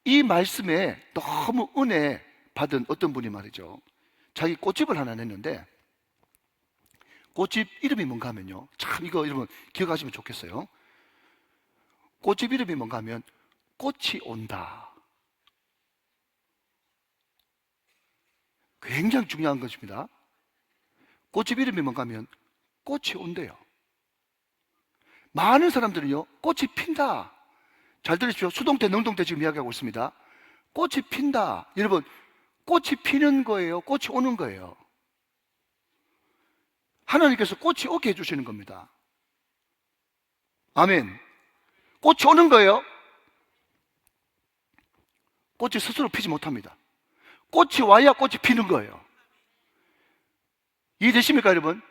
이 말씀에 너무 은혜 받은 어떤 분이 말이죠, 자기 꽃집을 하나 냈는데 꽃집 이름이 뭔가 하면요, 참 이거 여러분 기억하시면 좋겠어요. 꽃집 이름이 뭔가 하면 꽃이 온다. 굉장히 중요한 것입니다. 꽃집 이름이 뭔가 하면 꽃이 온대요. 많은 사람들은요, 꽃이 핀다. 잘 들으십시오. 수동태, 능동태 지금 이야기하고 있습니다. 꽃이 핀다. 여러분, 꽃이 피는 거예요? 꽃이 오는 거예요? 하나님께서 꽃이 오게 해주시는 겁니다. 아멘. 꽃이 오는 거예요? 꽃이 스스로 피지 못합니다. 꽃이 와야 꽃이 피는 거예요. 이해되십니까, 여러분?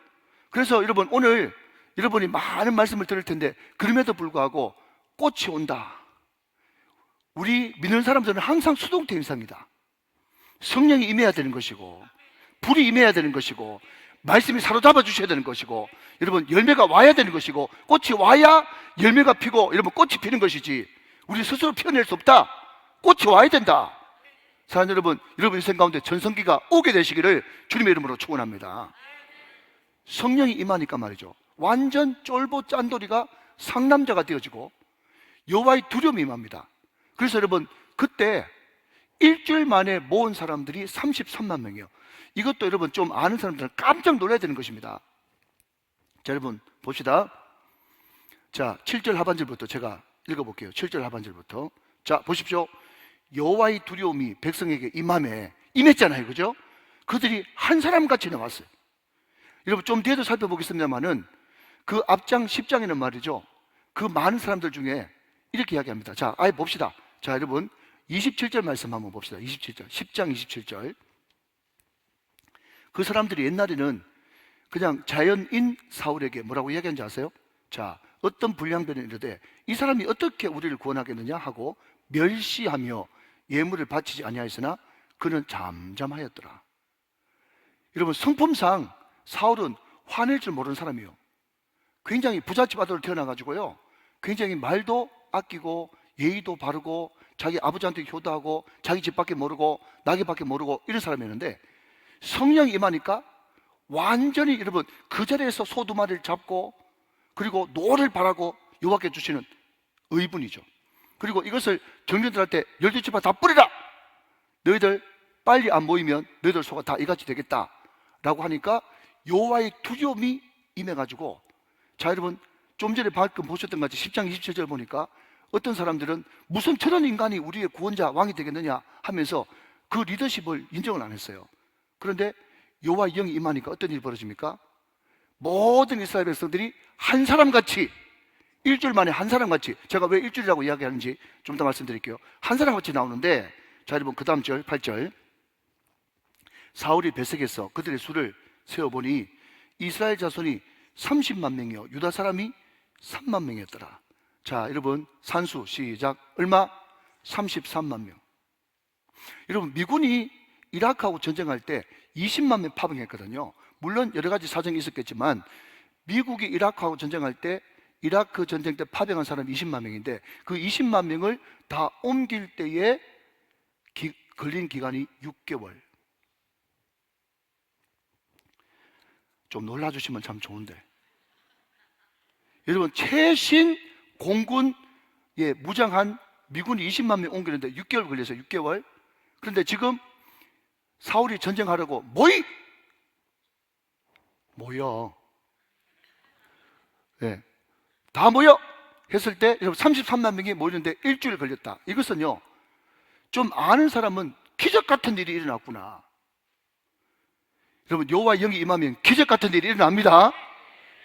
그래서 여러분, 오늘 여러분이 많은 말씀을 들을 텐데 그럼에도 불구하고 꽃이 온다. 우리 믿는 사람들은 항상 수동태 인상이다. 성령이 임해야 되는 것이고, 불이 임해야 되는 것이고, 말씀이 사로잡아 주셔야 되는 것이고, 여러분 열매가 와야 되는 것이고, 꽃이 와야 열매가 피고, 여러분 꽃이 피는 것이지 우리 스스로 피어낼 수 없다. 꽃이 와야 된다. 사랑하는 여러분, 여러분 인생 가운데 전성기가 오게 되시기를 주님의 이름으로 축원합니다. 성령이 임하니까 말이죠, 완전 쫄보 짠돌이가 상남자가 되어지고 여호와의 두려움이 임합니다. 그래서 여러분, 그때 일주일 만에 모은 사람들이 33만 명이에요. 이것도 여러분 좀 아는 사람들은 깜짝 놀라야 되는 것입니다. 자, 여러분 봅시다. 자, 7절 하반절부터 제가 읽어볼게요. 7절 하반절부터. 자, 보십시오. 여호와의 두려움이 백성에게 임했잖아요, 그죠? 그들이 한 사람같이 나왔어요. 여러분 좀 뒤에도 살펴보겠습니다만은 그 앞장 10장에는 말이죠, 그 많은 사람들 중에 이렇게 이야기합니다. 자, 아예 봅시다. 자, 여러분 27절 말씀 한번 봅시다. 27절, 10장 27절. 그 사람들이 옛날에는 그냥 자연인 사울에게 뭐라고 이야기한지 아세요? 자, 어떤 불량배는 이르되 이 사람이 어떻게 우리를 구원하겠느냐 하고 멸시하며 예물을 바치지 아니하였으나 그는 잠잠하였더라. 여러분, 성품상 사울은 화낼 줄 모르는 사람이에요. 굉장히 부잣집 아들로 태어나가지고요, 굉장히 말도 아끼고 예의도 바르고 자기 아버지한테 효도하고 자기 집밖에 모르고 나귀밖에 모르고 이런 사람이었는데 성령이 임하니까 완전히 여러분 그 자리에서 소 두 마리를 잡고 그리고 노를 바라고 여호와께 주시는 의분이죠. 그리고 이것을 정령들한테 12지파 다 뿌리라. 너희들 빨리 안 모이면 너희들 소가 다 이같이 되겠다 라고 하니까 여호와의 두려움이 임해가지고, 자, 여러분 좀 전에 방금 보셨던 것 같이 10장 27절 보니까 어떤 사람들은 무슨 저런 인간이 우리의 구원자 왕이 되겠느냐 하면서 그 리더십을 인정을 안 했어요. 그런데 여호와의 영이 임하니까 어떤 일이 벌어집니까? 모든 이스라엘 백성들이 한 사람같이, 일주일 만에 한 사람같이, 제가 왜 일주일이라고 이야기하는지 좀 더 말씀드릴게요. 한 사람같이 나오는데, 자, 여러분 그 다음 절 8절. 사울이 벳색에서 그들의 수를 세어보니 이스라엘 자손이 30만 명이요 유다 사람이 3만 명이었더라. 자, 여러분 산수 시작. 얼마? 33만 명. 여러분 미군이 이라크하고 전쟁할 때 20만 명 파병했거든요. 물론 여러 가지 사정이 있었겠지만 미국이 이라크하고 전쟁할 때 이라크 전쟁 때 파병한 사람이 20만 명인데 그 20만 명을 다 옮길 때에 걸린 기간이 6개월. 좀 놀라주시면 참 좋은데, 여러분 최신 공군 무장한 미군이 20만 명 옮기는데 6개월 걸려서 6개월. 그런데 지금 사울이 전쟁하려고 모여. 네. 다 모여 했을 때 여러분 33만 명이 모이는데 일주일 걸렸다. 이것은요, 좀 아는 사람은 기적 같은 일이 일어났구나. 여러분, 여호와의 영이 임하면 기적 같은 일이 일어납니다.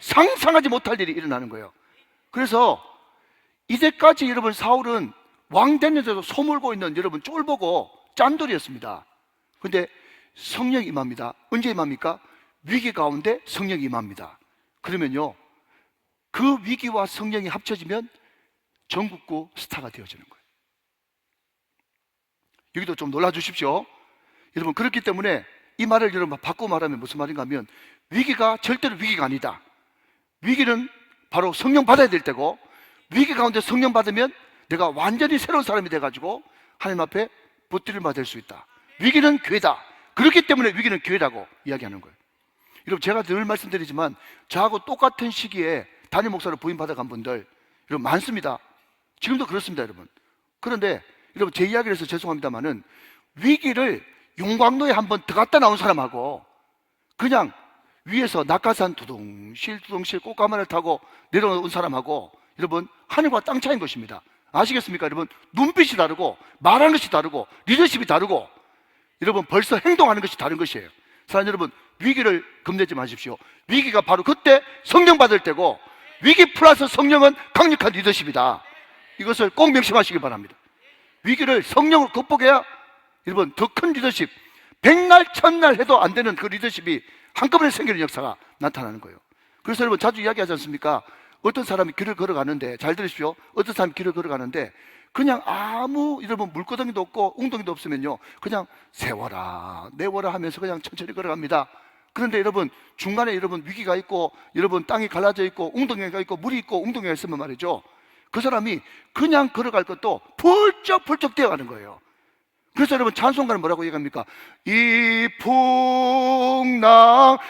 상상하지 못할 일이 일어나는 거예요. 그래서 이제까지 여러분 사울은 왕 됐는데도 소물고 있는 여러분 쫄보고 짠돌이었습니다. 그런데 성령이 임합니다. 언제 임합니까? 위기 가운데 성령이 임합니다. 그러면요, 그 위기와 성령이 합쳐지면 전국구 스타가 되어지는 거예요. 여기도 좀 놀라주십시오. 여러분, 그렇기 때문에 이 말을 여러분 바꾸고 말하면 무슨 말인가 하면, 위기가 절대로 위기가 아니다. 위기는 바로 성령 받아야 될 때고, 위기 가운데 성령 받으면 내가 완전히 새로운 사람이 돼가지고 하나님 앞에 붙들림 받을 수 있다. 위기는 기회다. 그렇기 때문에 위기는 기회라고 이야기하는 거예요. 여러분, 제가 늘 말씀드리지만 저하고 똑같은 시기에 담임 목사로 부임받아간 분들 여러분 많습니다. 지금도 그렇습니다, 여러분. 그런데 여러분, 제 이야기를 해서 죄송합니다만은, 위기를 용광로에 한번 들어갔다 나온 사람하고 그냥 위에서 낙하산 두둥실 꽃가마를 타고 내려온 사람하고 여러분 하늘과 땅 차이인 것입니다. 아시겠습니까? 여러분, 눈빛이 다르고 말하는 것이 다르고 리더십이 다르고 여러분 벌써 행동하는 것이 다른 것이에요. 사랑하는 여러분, 위기를 겁내지 마십시오. 위기가 바로 그때 성령 받을 때고, 위기 플러스 성령은 강력한 리더십이다. 이것을 꼭 명심하시기 바랍니다. 위기를 성령으로 극복해야 여러분 더 큰 리더십, 백날 천날 해도 안 되는 그 리더십이 한꺼번에 생기는 역사가 나타나는 거예요. 그래서 여러분 자주 이야기하지 않습니까? 어떤 사람이 길을 걸어가는데, 잘 들으십시오. 어떤 사람이 길을 걸어가는데 그냥 아무 여러분 물고덩이도 없고 웅덩이도 없으면요, 그냥 세워라 내워라 하면서 그냥 천천히 걸어갑니다. 그런데 여러분 중간에 여러분 위기가 있고 여러분 땅이 갈라져 있고 웅덩이가 있고 물이 있고 웅덩이가 있으면 말이죠, 그 사람이 그냥 걸어갈 것도 펄쩍펄쩍 뛰어가는 거예요. 그래서 여러분 찬송가는 뭐라고 얘기합니까? 이 풍랑으로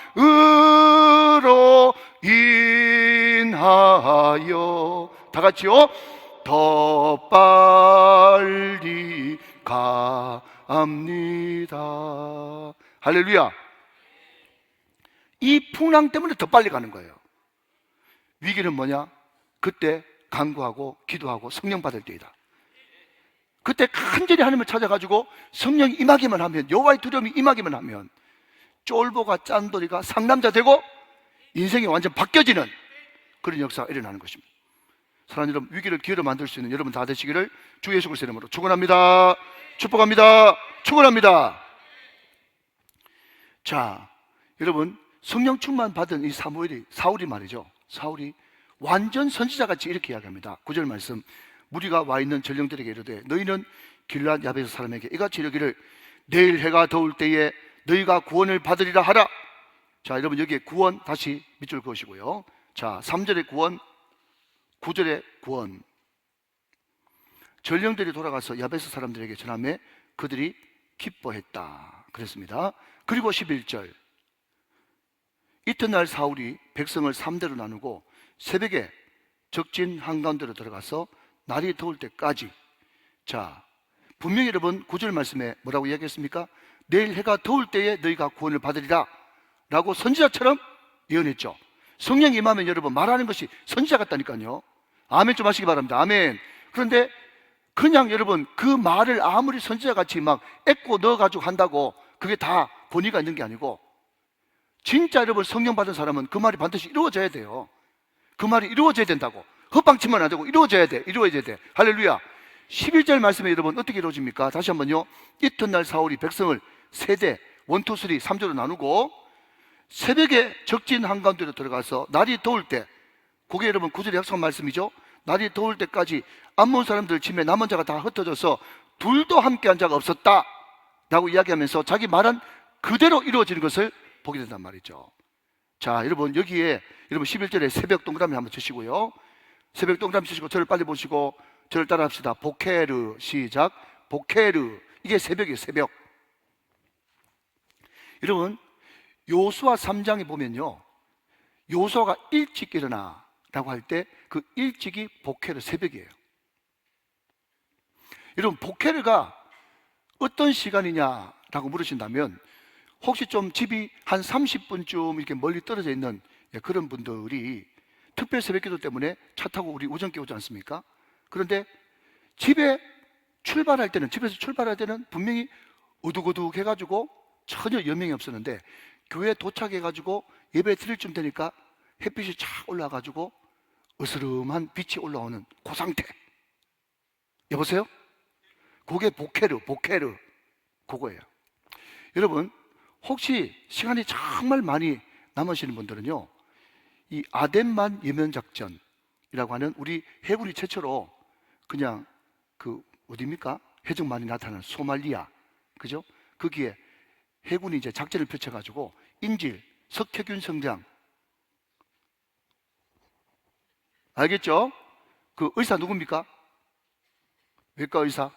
인하여 다 같이요, 더 빨리 갑니다. 할렐루야. 이 풍랑 때문에 더 빨리 가는 거예요. 위기는 뭐냐? 그때 간구하고 기도하고 성령 받을 때이다. 그때 간절히 하나님을 찾아가지고 성령이 임하기만 하면, 여호와의 두려움이 임하기만 하면 쫄보가 짠돌이가 상남자 되고 인생이 완전 바뀌어지는 그런 역사가 일어나는 것입니다. 사랑하는 여러분, 위기를 기회로 만들 수 있는 여러분 다 되시기를 주 예수 그리스도의 이름으로 축원합니다. 축복합니다. 축원합니다. 자, 여러분, 성령 충만 받은 이 사울이 말이죠, 사울이 완전 선지자같이 이렇게 이야기합니다. 9절 말씀, 무리가 와 있는 전령들에게 이르되 너희는 길앗 야베스 사람에게 이같이 이르기를 내일 해가 더울 때에 너희가 구원을 받으리라 하라. 자, 여러분 여기에 구원 다시 밑줄 그으시고요. 자, 3절의 구원, 9절의 구원. 전령들이 돌아가서 야베스 사람들에게 전하매 그들이 기뻐했다 그랬습니다. 그리고 11절, 이튿날 사울이 백성을 3대로 나누고 새벽에 적진 한가운데로 들어가서 날이 더울 때까지. 자, 분명히 여러분 9절 말씀에 뭐라고 이야기했습니까? 내일 해가 더울 때에 너희가 구원을 받으리라 라고 선지자처럼 예언했죠. 성령이 임하면 여러분 말하는 것이 선지자 같다니까요. 아멘 좀 하시기 바랍니다. 아멘. 그런데 그냥 여러분 그 말을 아무리 선지자같이 막 애고 넣어가지고 한다고 그게 다 권위가 있는 게 아니고, 진짜 여러분 성령 받은 사람은 그 말이 반드시 이루어져야 돼요. 그 말이 이루어져야 된다고. 헛방치면 안 되고 이루어져야 돼. 이루어져야 돼. 할렐루야. 11절 말씀에 여러분 어떻게 이루어집니까? 다시 한번요. 이튿날 사울이 백성을 세대 1, 2, 3, 3조로 나누고 새벽에 적진 한가운데로 들어가서 날이 더울 때, 그게 여러분 9절의 약속한 말씀이죠. 날이 더울 때까지 암몬 사람들 침에 남은 자가 다 흩어져서 둘도 함께한 자가 없었다 라고 이야기하면서 자기 말한 그대로 이루어지는 것을 보게 된단 말이죠. 자, 여러분 여기에 여러분 11절에 새벽 동그라미 한번 치시고요. 새벽 동그라미 치시고 저를 빨리 보시고 저를 따라 합시다. 보케르. 시작. 보케르. 이게 새벽이에요. 새벽. 여러분 요수아 3장에 보면요, 요수아가 일찍 일어나 라고 할 때 그 일찍이 보케르, 새벽이에요. 여러분 보케르가 어떤 시간이냐 라고 물으신다면 혹시 좀 집이 한 30분쯤 이렇게 멀리 떨어져 있는 그런 분들이 특별 새벽기도 때문에 차 타고 우리 오전께 오지 않습니까? 그런데 집에서 출발할 때는 분명히 어둑어둑 해가지고 전혀 여명이 없었는데 교회 도착해가지고 예배 드릴 쯤 되니까 햇빛이 쫙 올라가지고 으스름한 빛이 올라오는 그 상태. 여보세요? 그게 보케르 그거예요. 여러분, 혹시 시간이 정말 많이 남으시는 분들은요, 이 아덴만 예면작전이라고 하는 우리 해군이 최초로 그냥 그 어디입니까? 해적만이 나타나는 소말리아, 그죠? 거기에 해군이 이제 작전을 펼쳐가지고 인질 석혜균 성장, 알겠죠? 그 의사 누굽니까? 외과 의사.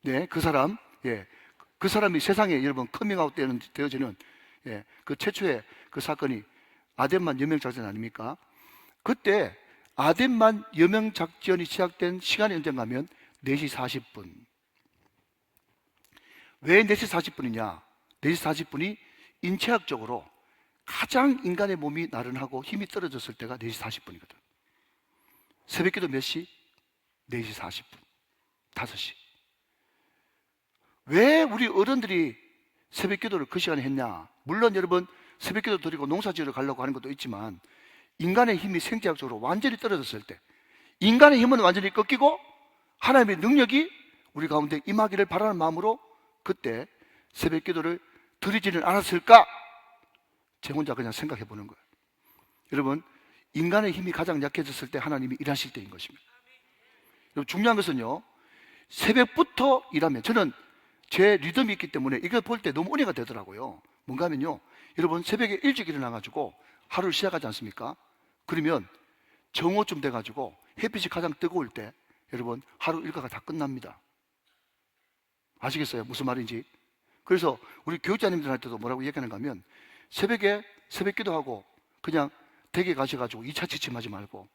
네, 그 사람. 예, 그 사람이 세상에 여러분 커밍아웃 되어지는 그 최초의 그 사건이 아덴만 여명작전 아닙니까? 그때 아덴만 여명작전이 시작된 시간이 언젠가 하면 4시 40분. 왜 4시 40분이냐? 4시 40분이 인체학적으로 가장 인간의 몸이 나른하고 힘이 떨어졌을 때가 4시 40분이거든. 새벽기도 몇 시? 4시 40분. 5시. 왜 우리 어른들이 새벽기도를 그 시간에 했냐? 물론 여러분 새벽기도 드리고 농사지으러 가려고 하는 것도 있지만 인간의 힘이 생체학적으로 완전히 떨어졌을 때, 인간의 힘은 완전히 꺾이고 하나님의 능력이 우리 가운데 임하기를 바라는 마음으로 그때 새벽기도를 드리지는 않았을까? 제 혼자 그냥 생각해 보는 거예요. 여러분, 인간의 힘이 가장 약해졌을 때 하나님이 일하실 때인 것입니다. 여러분, 중요한 것은요, 새벽부터 일하면, 저는 제 리듬이 있기 때문에 이걸 볼 때 너무 은혜가 되더라고요. 뭔가 하면요, 여러분 새벽에 일찍 일어나가지고 하루를 시작하지 않습니까? 그러면 정오쯤 돼가지고 햇빛이 가장 뜨거울 때 여러분 하루 일과가 다 끝납니다. 아시겠어요? 무슨 말인지. 그래서 우리 교육자님들한테도 뭐라고 얘기하는가 하면 새벽에 새벽 기도하고 그냥 댁에 가셔가지고 2차 취침하지 말고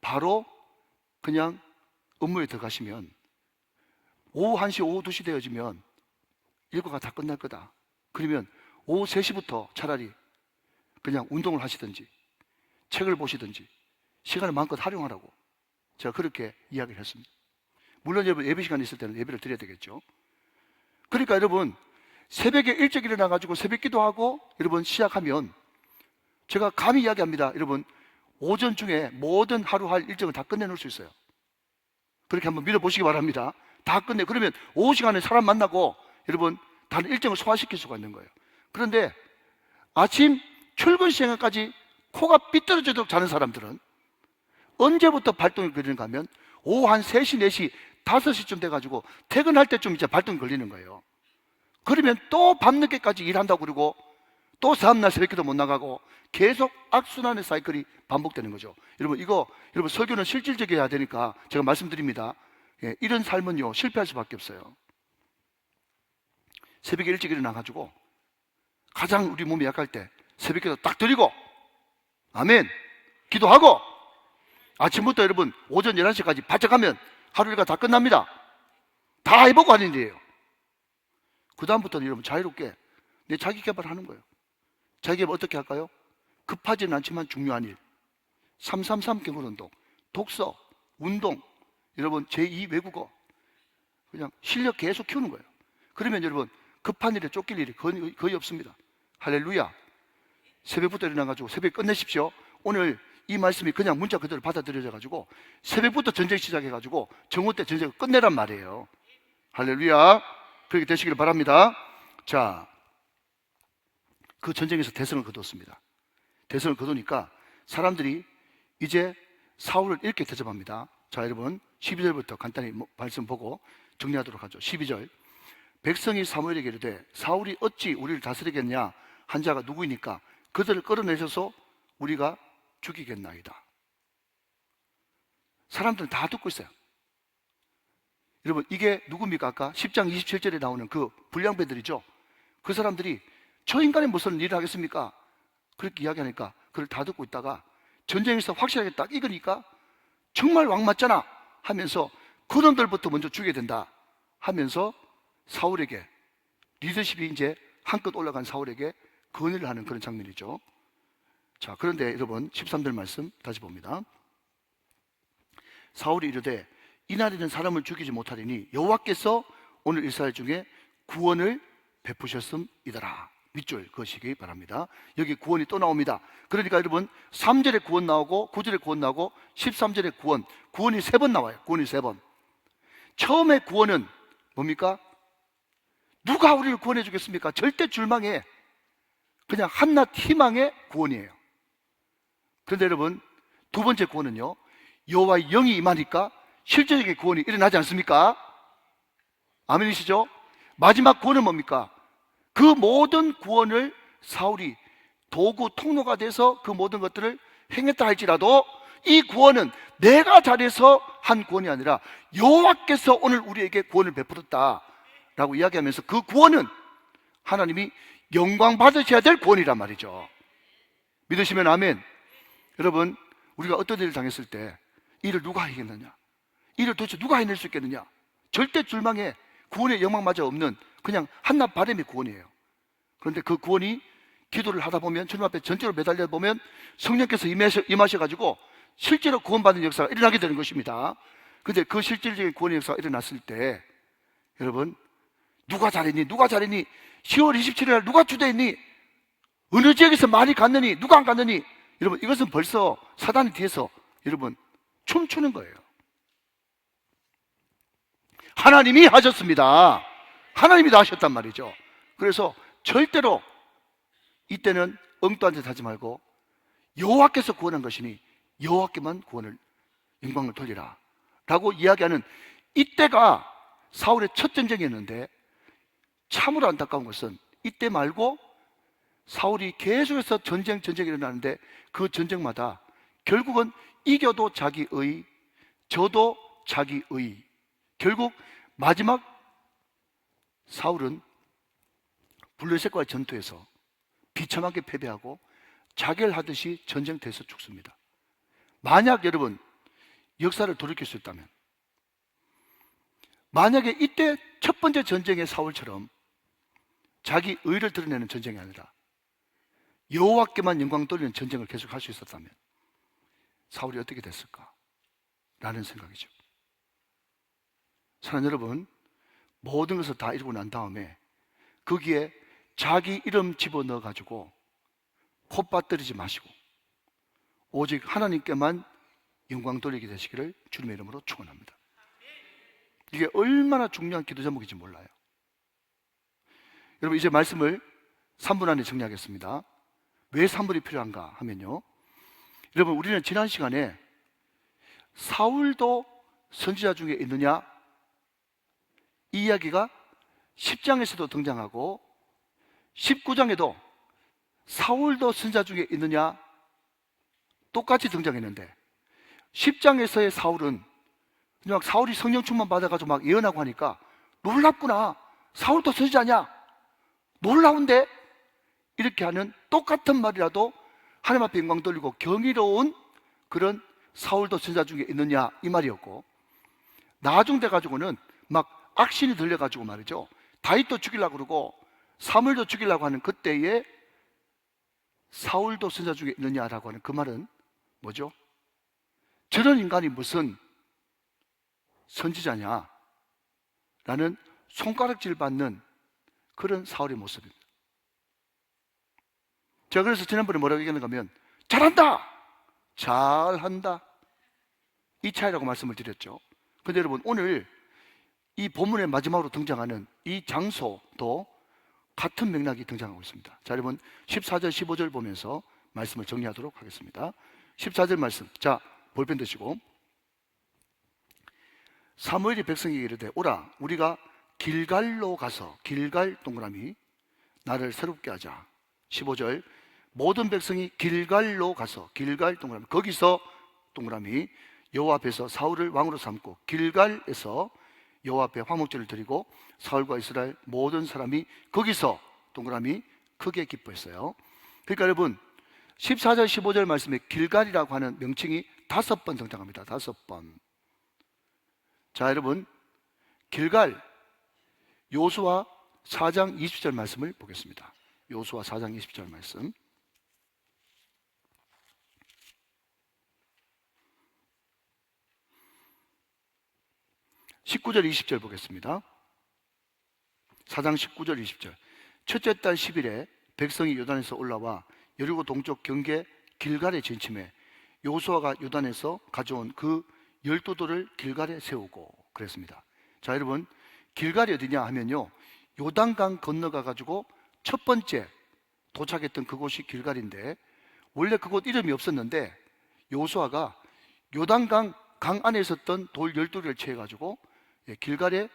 바로 그냥 업무에 들어가시면 오후 1시, 오후 2시 되어지면 일과가 다 끝날 거다. 그러면 오후 3시부터 차라리 그냥 운동을 하시든지 책을 보시든지 시간을 마음껏 활용하라고 제가 그렇게 이야기를 했습니다. 물론 여러분 예배 시간이 있을 때는 예배를 드려야 되겠죠. 그러니까 여러분 새벽에 일찍 일어나가지고 새벽 기도하고 여러분 시작하면 제가 감히 이야기합니다. 여러분 오전 중에 모든 하루 할 일정을 다 끝내놓을 수 있어요. 그렇게 한번 믿어보시기 바랍니다. 다 끝내. 그러면 오후 시간에 사람 만나고 여러분 다른 일정을 소화시킬 수가 있는 거예요. 그런데 아침 출근 시간까지 코가 삐뚤어지도록 자는 사람들은 언제부터 발동이 걸리는가 하면 오후 한 3시, 4시, 5시쯤 돼가지고 퇴근할 때쯤 이제 발동이 걸리는 거예요. 그러면 또 밤늦게까지 일한다고 그러고 또 다음날 새벽기도 못 나가고 계속 악순환의 사이클이 반복되는 거죠. 여러분 설교는 실질적이어야 되니까 제가 말씀드립니다. 예, 이런 삶은요 실패할 수밖에 없어요. 새벽에 일찍 일어나가지고 가장 우리 몸이 약할 때 새벽기도 딱 드리고 아멘 기도하고 아침부터 여러분 오전 11시까지 바짝 하면 하루 일과 다 끝납니다. 다 해보고 하는 일이에요. 그 다음부터는 여러분 자유롭게 내 자기 개발하는 거예요. 자기 개발 어떻게 할까요? 급하지는 않지만 중요한 일 333 경운운동, 독서, 운동, 여러분 제2 외국어 그냥 실력 계속 키우는 거예요. 그러면 여러분 급한 일에 쫓길 일이 거의 없습니다. 할렐루야. 새벽부터 일어나가지고 새벽 끝내십시오. 오늘 이 말씀이 그냥 문자 그대로 받아들여져가지고 새벽부터 전쟁 시작해가지고 정오 때 전쟁을 끝내란 말이에요. 할렐루야. 그렇게 되시길 바랍니다. 자, 그 전쟁에서 대성을 거뒀습니다. 대성을 거두니까 사람들이 이제 사울을 이렇게 대접합니다. 자, 여러분 12절부터 간단히 말씀 보고 정리하도록 하죠. 12절. 백성이 사무엘에게 이르되 사울이 어찌 우리를 다스리겠냐 한 자가 누구이니까 그들을 끌어내셔서 우리가 죽이겠나이다. 사람들은 다 듣고 있어요. 여러분 이게 누굽니까? 아까 10장 27절에 나오는 그 불량배들이죠. 그 사람들이 저 인간이 무슨 일을 하겠습니까? 그렇게 이야기하니까 그걸 다 듣고 있다가 전쟁에서 확실하게 딱 익으니까 정말 왕 맞잖아 하면서 그놈들부터 먼저 죽여야 된다 하면서 사울에게 리더십이 이제 한껏 올라간 사울에게 건의를 하는 그런 장면이죠. 자, 그런데 여러분 13절 말씀 다시 봅니다. 사울이 이르되 이날에는 사람을 죽이지 못하리니 여호와께서 오늘 이스라엘 중에 구원을 베푸셨음이더라. 밑줄 그으시기 바랍니다. 여기 구원이 또 나옵니다. 그러니까 여러분 3절에 구원 나오고 9절에 구원 나오고 13절에 구원이 3번 나와요. 구원이 3번. 처음에 구원은 뭡니까? 누가 우리를 구원해 주겠습니까? 절대 줄망해. 그냥 한낱 희망의 구원이에요. 그런데 여러분 두 번째 구원은요, 여호와의 영이 임하니까 실제적인 구원이 일어나지 않습니까? 아멘이시죠? 마지막 구원은 뭡니까? 그 모든 구원을 사울이 도구 통로가 돼서 그 모든 것들을 행했다 할지라도 이 구원은 내가 잘해서 한 구원이 아니라 여호와께서 오늘 우리에게 구원을 베풀었다 라고 이야기하면서 그 구원은 하나님이 영광 받으셔야 될 구원이란 말이죠. 믿으시면 아멘. 여러분, 우리가 어떤 일을 당했을 때 이를 누가 하겠느냐, 이를 도대체 누가 해낼 수 있겠느냐, 절대 줄망에 구원의 영광마저 없는 그냥 한낱 바람의 구원이에요. 그런데 그 구원이 기도를 하다 보면, 주님 앞에 전적으로 매달려 보면 성령께서 임하셔가지고 실제로 구원받는 역사가 일어나게 되는 것입니다. 그런데 그 실질적인 구원의 역사가 일어났을 때 여러분, 누가 잘했니? 누가 잘했니? 10월 27일 날 누가 주도했니? 어느 지역에서 많이 갔느니? 누가 안 갔느니? 여러분, 이것은 벌써 사단이 뒤에서 여러분 춤추는 거예요. 하나님이 하셨습니다. 하나님이 다 하셨단 말이죠. 그래서 절대로 이때는 엉뚱한 짓 하지 말고 여호와께서 구원한 것이니 여호와께만 구원을, 영광을 돌리라 라고 이야기하는, 이때가 사울의 첫 전쟁이었는데 참으로 안타까운 것은 이때 말고 사울이 계속해서 전쟁이 일어나는데 그 전쟁마다 결국은 이겨도 자기의, 져도 자기의, 결국 마지막 사울은 블레셋과의 전투에서 비참하게 패배하고 자결하듯이 전쟁터에서 죽습니다. 만약 여러분 역사를 돌이킬 수 있다면, 만약에 이때 첫 번째 전쟁의 사울처럼 자기 의를 드러내는 전쟁이 아니라 여호와께만 영광 돌리는 전쟁을 계속할 수 있었다면 사울이 어떻게 됐을까? 라는 생각이죠. 사랑하는 여러분, 모든 것을 다 이루고 난 다음에 거기에 자기 이름 집어넣어 가지고 콧받들이지 마시고 오직 하나님께만 영광 돌리게 되시기를 주님의 이름으로 축원합니다. 이게 얼마나 중요한 기도 제목인지 몰라요. 여러분, 이제 말씀을 3분 안에 정리하겠습니다. 왜 3분이 필요한가 하면요, 여러분, 우리는 지난 시간에 사울도 선지자 중에 있느냐, 이 이야기가 10장에서도 등장하고 19장에도 사울도 선지자 중에 있느냐 똑같이 등장했는데, 10장에서의 사울은 그냥 사울이 성령 충만 받아가지고 막 예언하고 하니까 놀랍구나, 사울도 선지자냐, 놀라운데, 이렇게 하는 똑같은 말이라도 하나님 앞에 영광 돌리고 경이로운 그런 사울도 선지자 중에 있느냐 이 말이었고, 나중 돼가지고는 막 악신이 들려가지고 말이죠, 다윗도 죽이려고 그러고 사무엘도 죽이려고 하는 그때에 사울도 선지자 중에 있느냐라고 하는 그 말은 뭐죠? 저런 인간이 무슨 선지자냐 라는 손가락질 받는 그런 사울의 모습입니다. 제가 그래서 지난번에 뭐라고 얘기했는가 하면 잘한다, 잘한다, 이 차이라고 말씀을 드렸죠. 그런데 여러분, 오늘 이 본문의 마지막으로 등장하는 이 장소도 같은 맥락이 등장하고 있습니다. 자, 여러분 14절 15절 보면서 말씀을 정리하도록 하겠습니다. 14절 말씀, 자, 볼펜 드시고. 사무엘이 백성에게 이르되 오라, 우리가 길갈로 가서, 길갈 동그라미, 나를 새롭게 하자. 15절, 모든 백성이 길갈로 가서, 길갈 동그라미, 거기서 동그라미, 여호와 앞에서 사울을 왕으로 삼고 길갈에서 여호와 앞에 화목제를 드리고 사울과 이스라엘 모든 사람이 거기서 동그라미 크게 기뻐했어요. 그러니까 여러분 14절 15절 말씀에 길갈이라고 하는 명칭이 5번 등장합니다. 5번. 자, 여러분, 길갈, 요수와 4장 20절 말씀을 보겠습니다. 여호수아 4장 20절 말씀. (19절) 20절 보겠습니다. 4장 19절 20절. 첫째 달 10일에 백성이 요단에서 올라와 여리고 동쪽 경계 길갈에 진침해 여호수아가 요단에서 가져온 그 12돌을 길갈에 세우고 그랬습니다. 자, 여러분, 길갈이 어디냐 하면요, 요단강 건너가 가지고 첫 번째 도착했던 그곳이 길갈인데, 원래 그곳 이름이 없었는데 여호수아가 요단강 강 안에 있었던 돌 12개를 채워 가지고 길갈에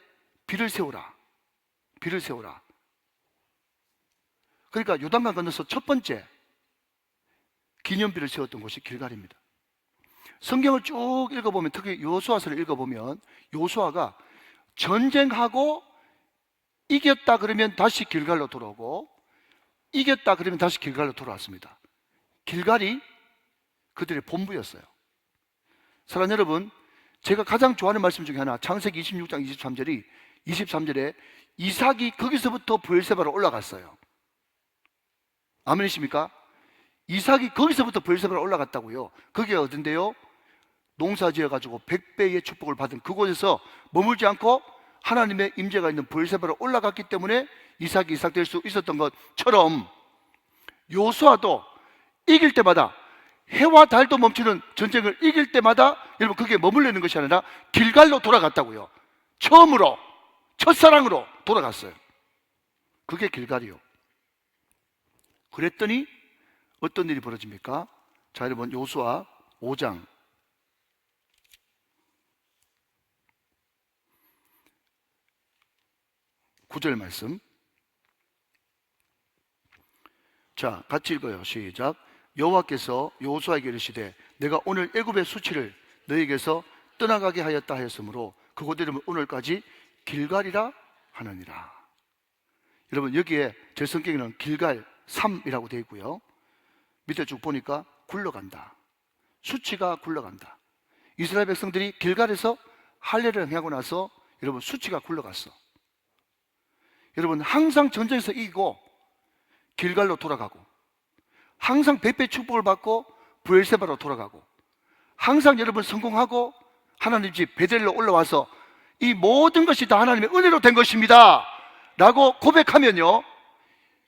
비를 세우라, 비를 세우라. 그러니까 요단강 건너서 첫 번째 기념비를 세웠던 곳이 길갈입니다. 성경을 쭉 읽어보면, 특히 여호수아서를 읽어보면 여호수아가 전쟁하고 이겼다 그러면 다시 길갈로 돌아오고, 이겼다 그러면 다시 길갈로 돌아왔습니다. 길갈이 그들의 본부였어요. 사랑하는 여러분, 제가 가장 좋아하는 말씀 중에 하나, 창세기 26장 23절에 이삭이 거기서부터 브엘세바로 올라갔어요. 아멘이십니까? 이삭이 거기서부터 브엘세바로 올라갔다고요. 그게 어딘데요? 농사 지어가지고 100배의 축복을 받은 그곳에서 머물지 않고 하나님의 임재가 있는 브엘세바로 올라갔기 때문에 이삭이 이삭 될 수 있었던 것처럼, 여호수아도 이길 때마다, 해와 달도 멈추는 전쟁을 이길 때마다 여러분 그게 머물르는 것이 아니라 길갈로 돌아갔다고요. 처음으로, 첫사랑으로 돌아갔어요. 그게 길갈이요. 그랬더니 어떤 일이 벌어집니까? 자, 여러분, 여호수아 5장 9절 말씀. 자, 같이 읽어요. 시작. 여호와께서 여호수아에게 이르시되 내가 오늘 애굽의 수치를 너에게서 떠나가게 하였다 하였으므로 그곳 이름을 오늘까지 길갈이라 하느니라. 여러분, 여기에 제 성경에는 길갈 3이라고 되어 있고요, 밑에 쭉 보니까 굴러간다, 수치가 굴러간다. 이스라엘 백성들이 길갈에서 할례를 행하고 나서 여러분 수치가 굴러갔어. 여러분, 항상 전쟁에서 이기고 길갈로 돌아가고, 항상 백배 축복을 받고 브엘세바로 돌아가고, 항상 여러분 성공하고 하나님 집 베델로 올라와서 이 모든 것이 다 하나님의 은혜로 된 것입니다 라고 고백하면요,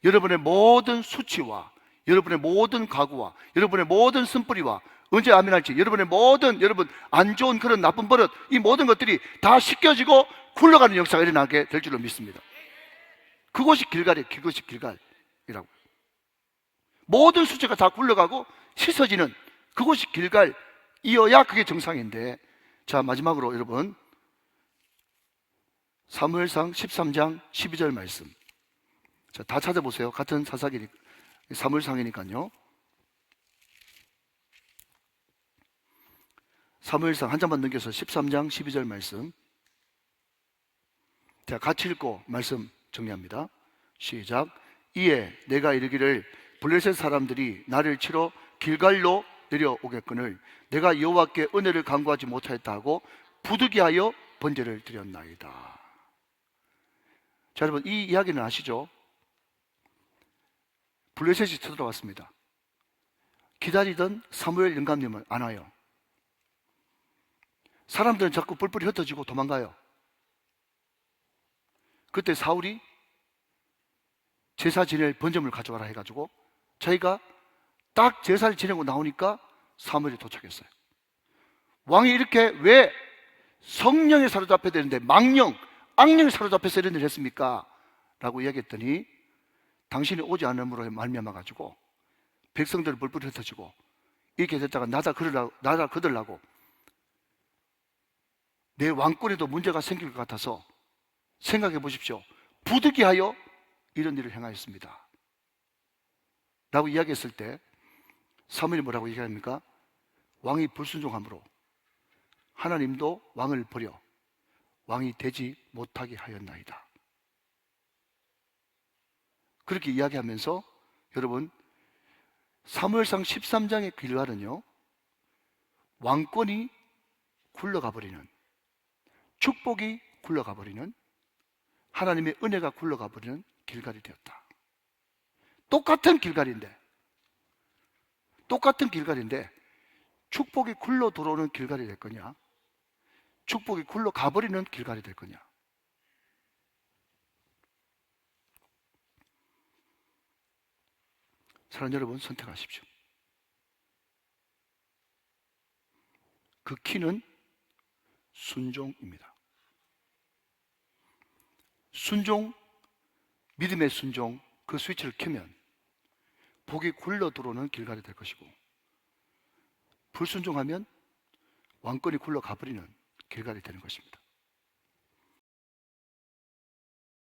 여러분의 모든 수치와 여러분의 모든 가구와 여러분의 모든 쓴뿌리와 언제 아멘할지 여러분의 모든 여러분 안 좋은 그런 나쁜 버릇, 이 모든 것들이 다 씻겨지고 굴러가는 역사가 일어나게 될 줄로 믿습니다. 그것이 길갈이에요. 그것이 길갈이라고. 모든 수치가 다 굴러가고 씻어지는 그것이 길갈이어야 그게 정상인데. 자, 마지막으로 여러분 사무엘상 13장 12절 말씀. 자, 다 찾아보세요. 같은 사사기니까, 사무엘상이니까요. 사무엘상 한 장만 넘겨서 13장 12절 말씀. 자, 같이 읽고 말씀 정리합니다. 시작. 이에 내가 이르기를 블레셋 사람들이 나를 치러 길갈로 내려오겠거늘 내가 여호와께 은혜를 간구하지 못하였다 하고 부득이하여 번제를 드렸나이다. 자, 여러분, 이 이야기는 아시죠? 블레셋이 쳐들어왔습니다. 기다리던 사무엘 영감님은 안 와요. 사람들은 자꾸 뿔뿔이 흩어지고 도망가요. 그때 사울이 제사 지낼 번제물 가져가라 해가지고 자기가 딱 제사를 지내고 나오니까 사무엘이 도착했어요. 왕이 이렇게 왜 성령에 사로잡혀야 되는데 망령, 악령에 사로잡혀서 이런 일을 했습니까? 라고 이야기했더니 당신이 오지 않음으로 말미암아 가지고 백성들을 뿔뿔이 흩어지고 이렇게 됐다가 나다 그들라고 내 왕권에도 문제가 생길 것 같아서 생각해 보십시오. 부득이하여 이런 일을 행하였습니다 라고 이야기했을 때 사무엘이 뭐라고 얘기합니까? 왕이 불순종함으로 하나님도 왕을 버려 왕이 되지 못하게 하였나이다. 그렇게 이야기하면서 여러분 사무엘상 13장의 길갈은요, 왕권이 굴러가 버리는, 축복이 굴러가 버리는, 하나님의 은혜가 굴러가 버리는 길갈이 되었다. 똑같은 길갈인데 축복이 굴러 들어오는 길갈이 될 거냐, 축복이 굴러 가버리는 길갈이 될 거냐. 사랑하는 여러분, 선택하십시오. 그 키는 순종입니다. 순종, 믿음의 순종, 그 스위치를 켜면 복이 굴러 들어오는 길갈이 될 것이고, 불순종하면 왕권이 굴러 가버리는 길갈이 되는 것입니다.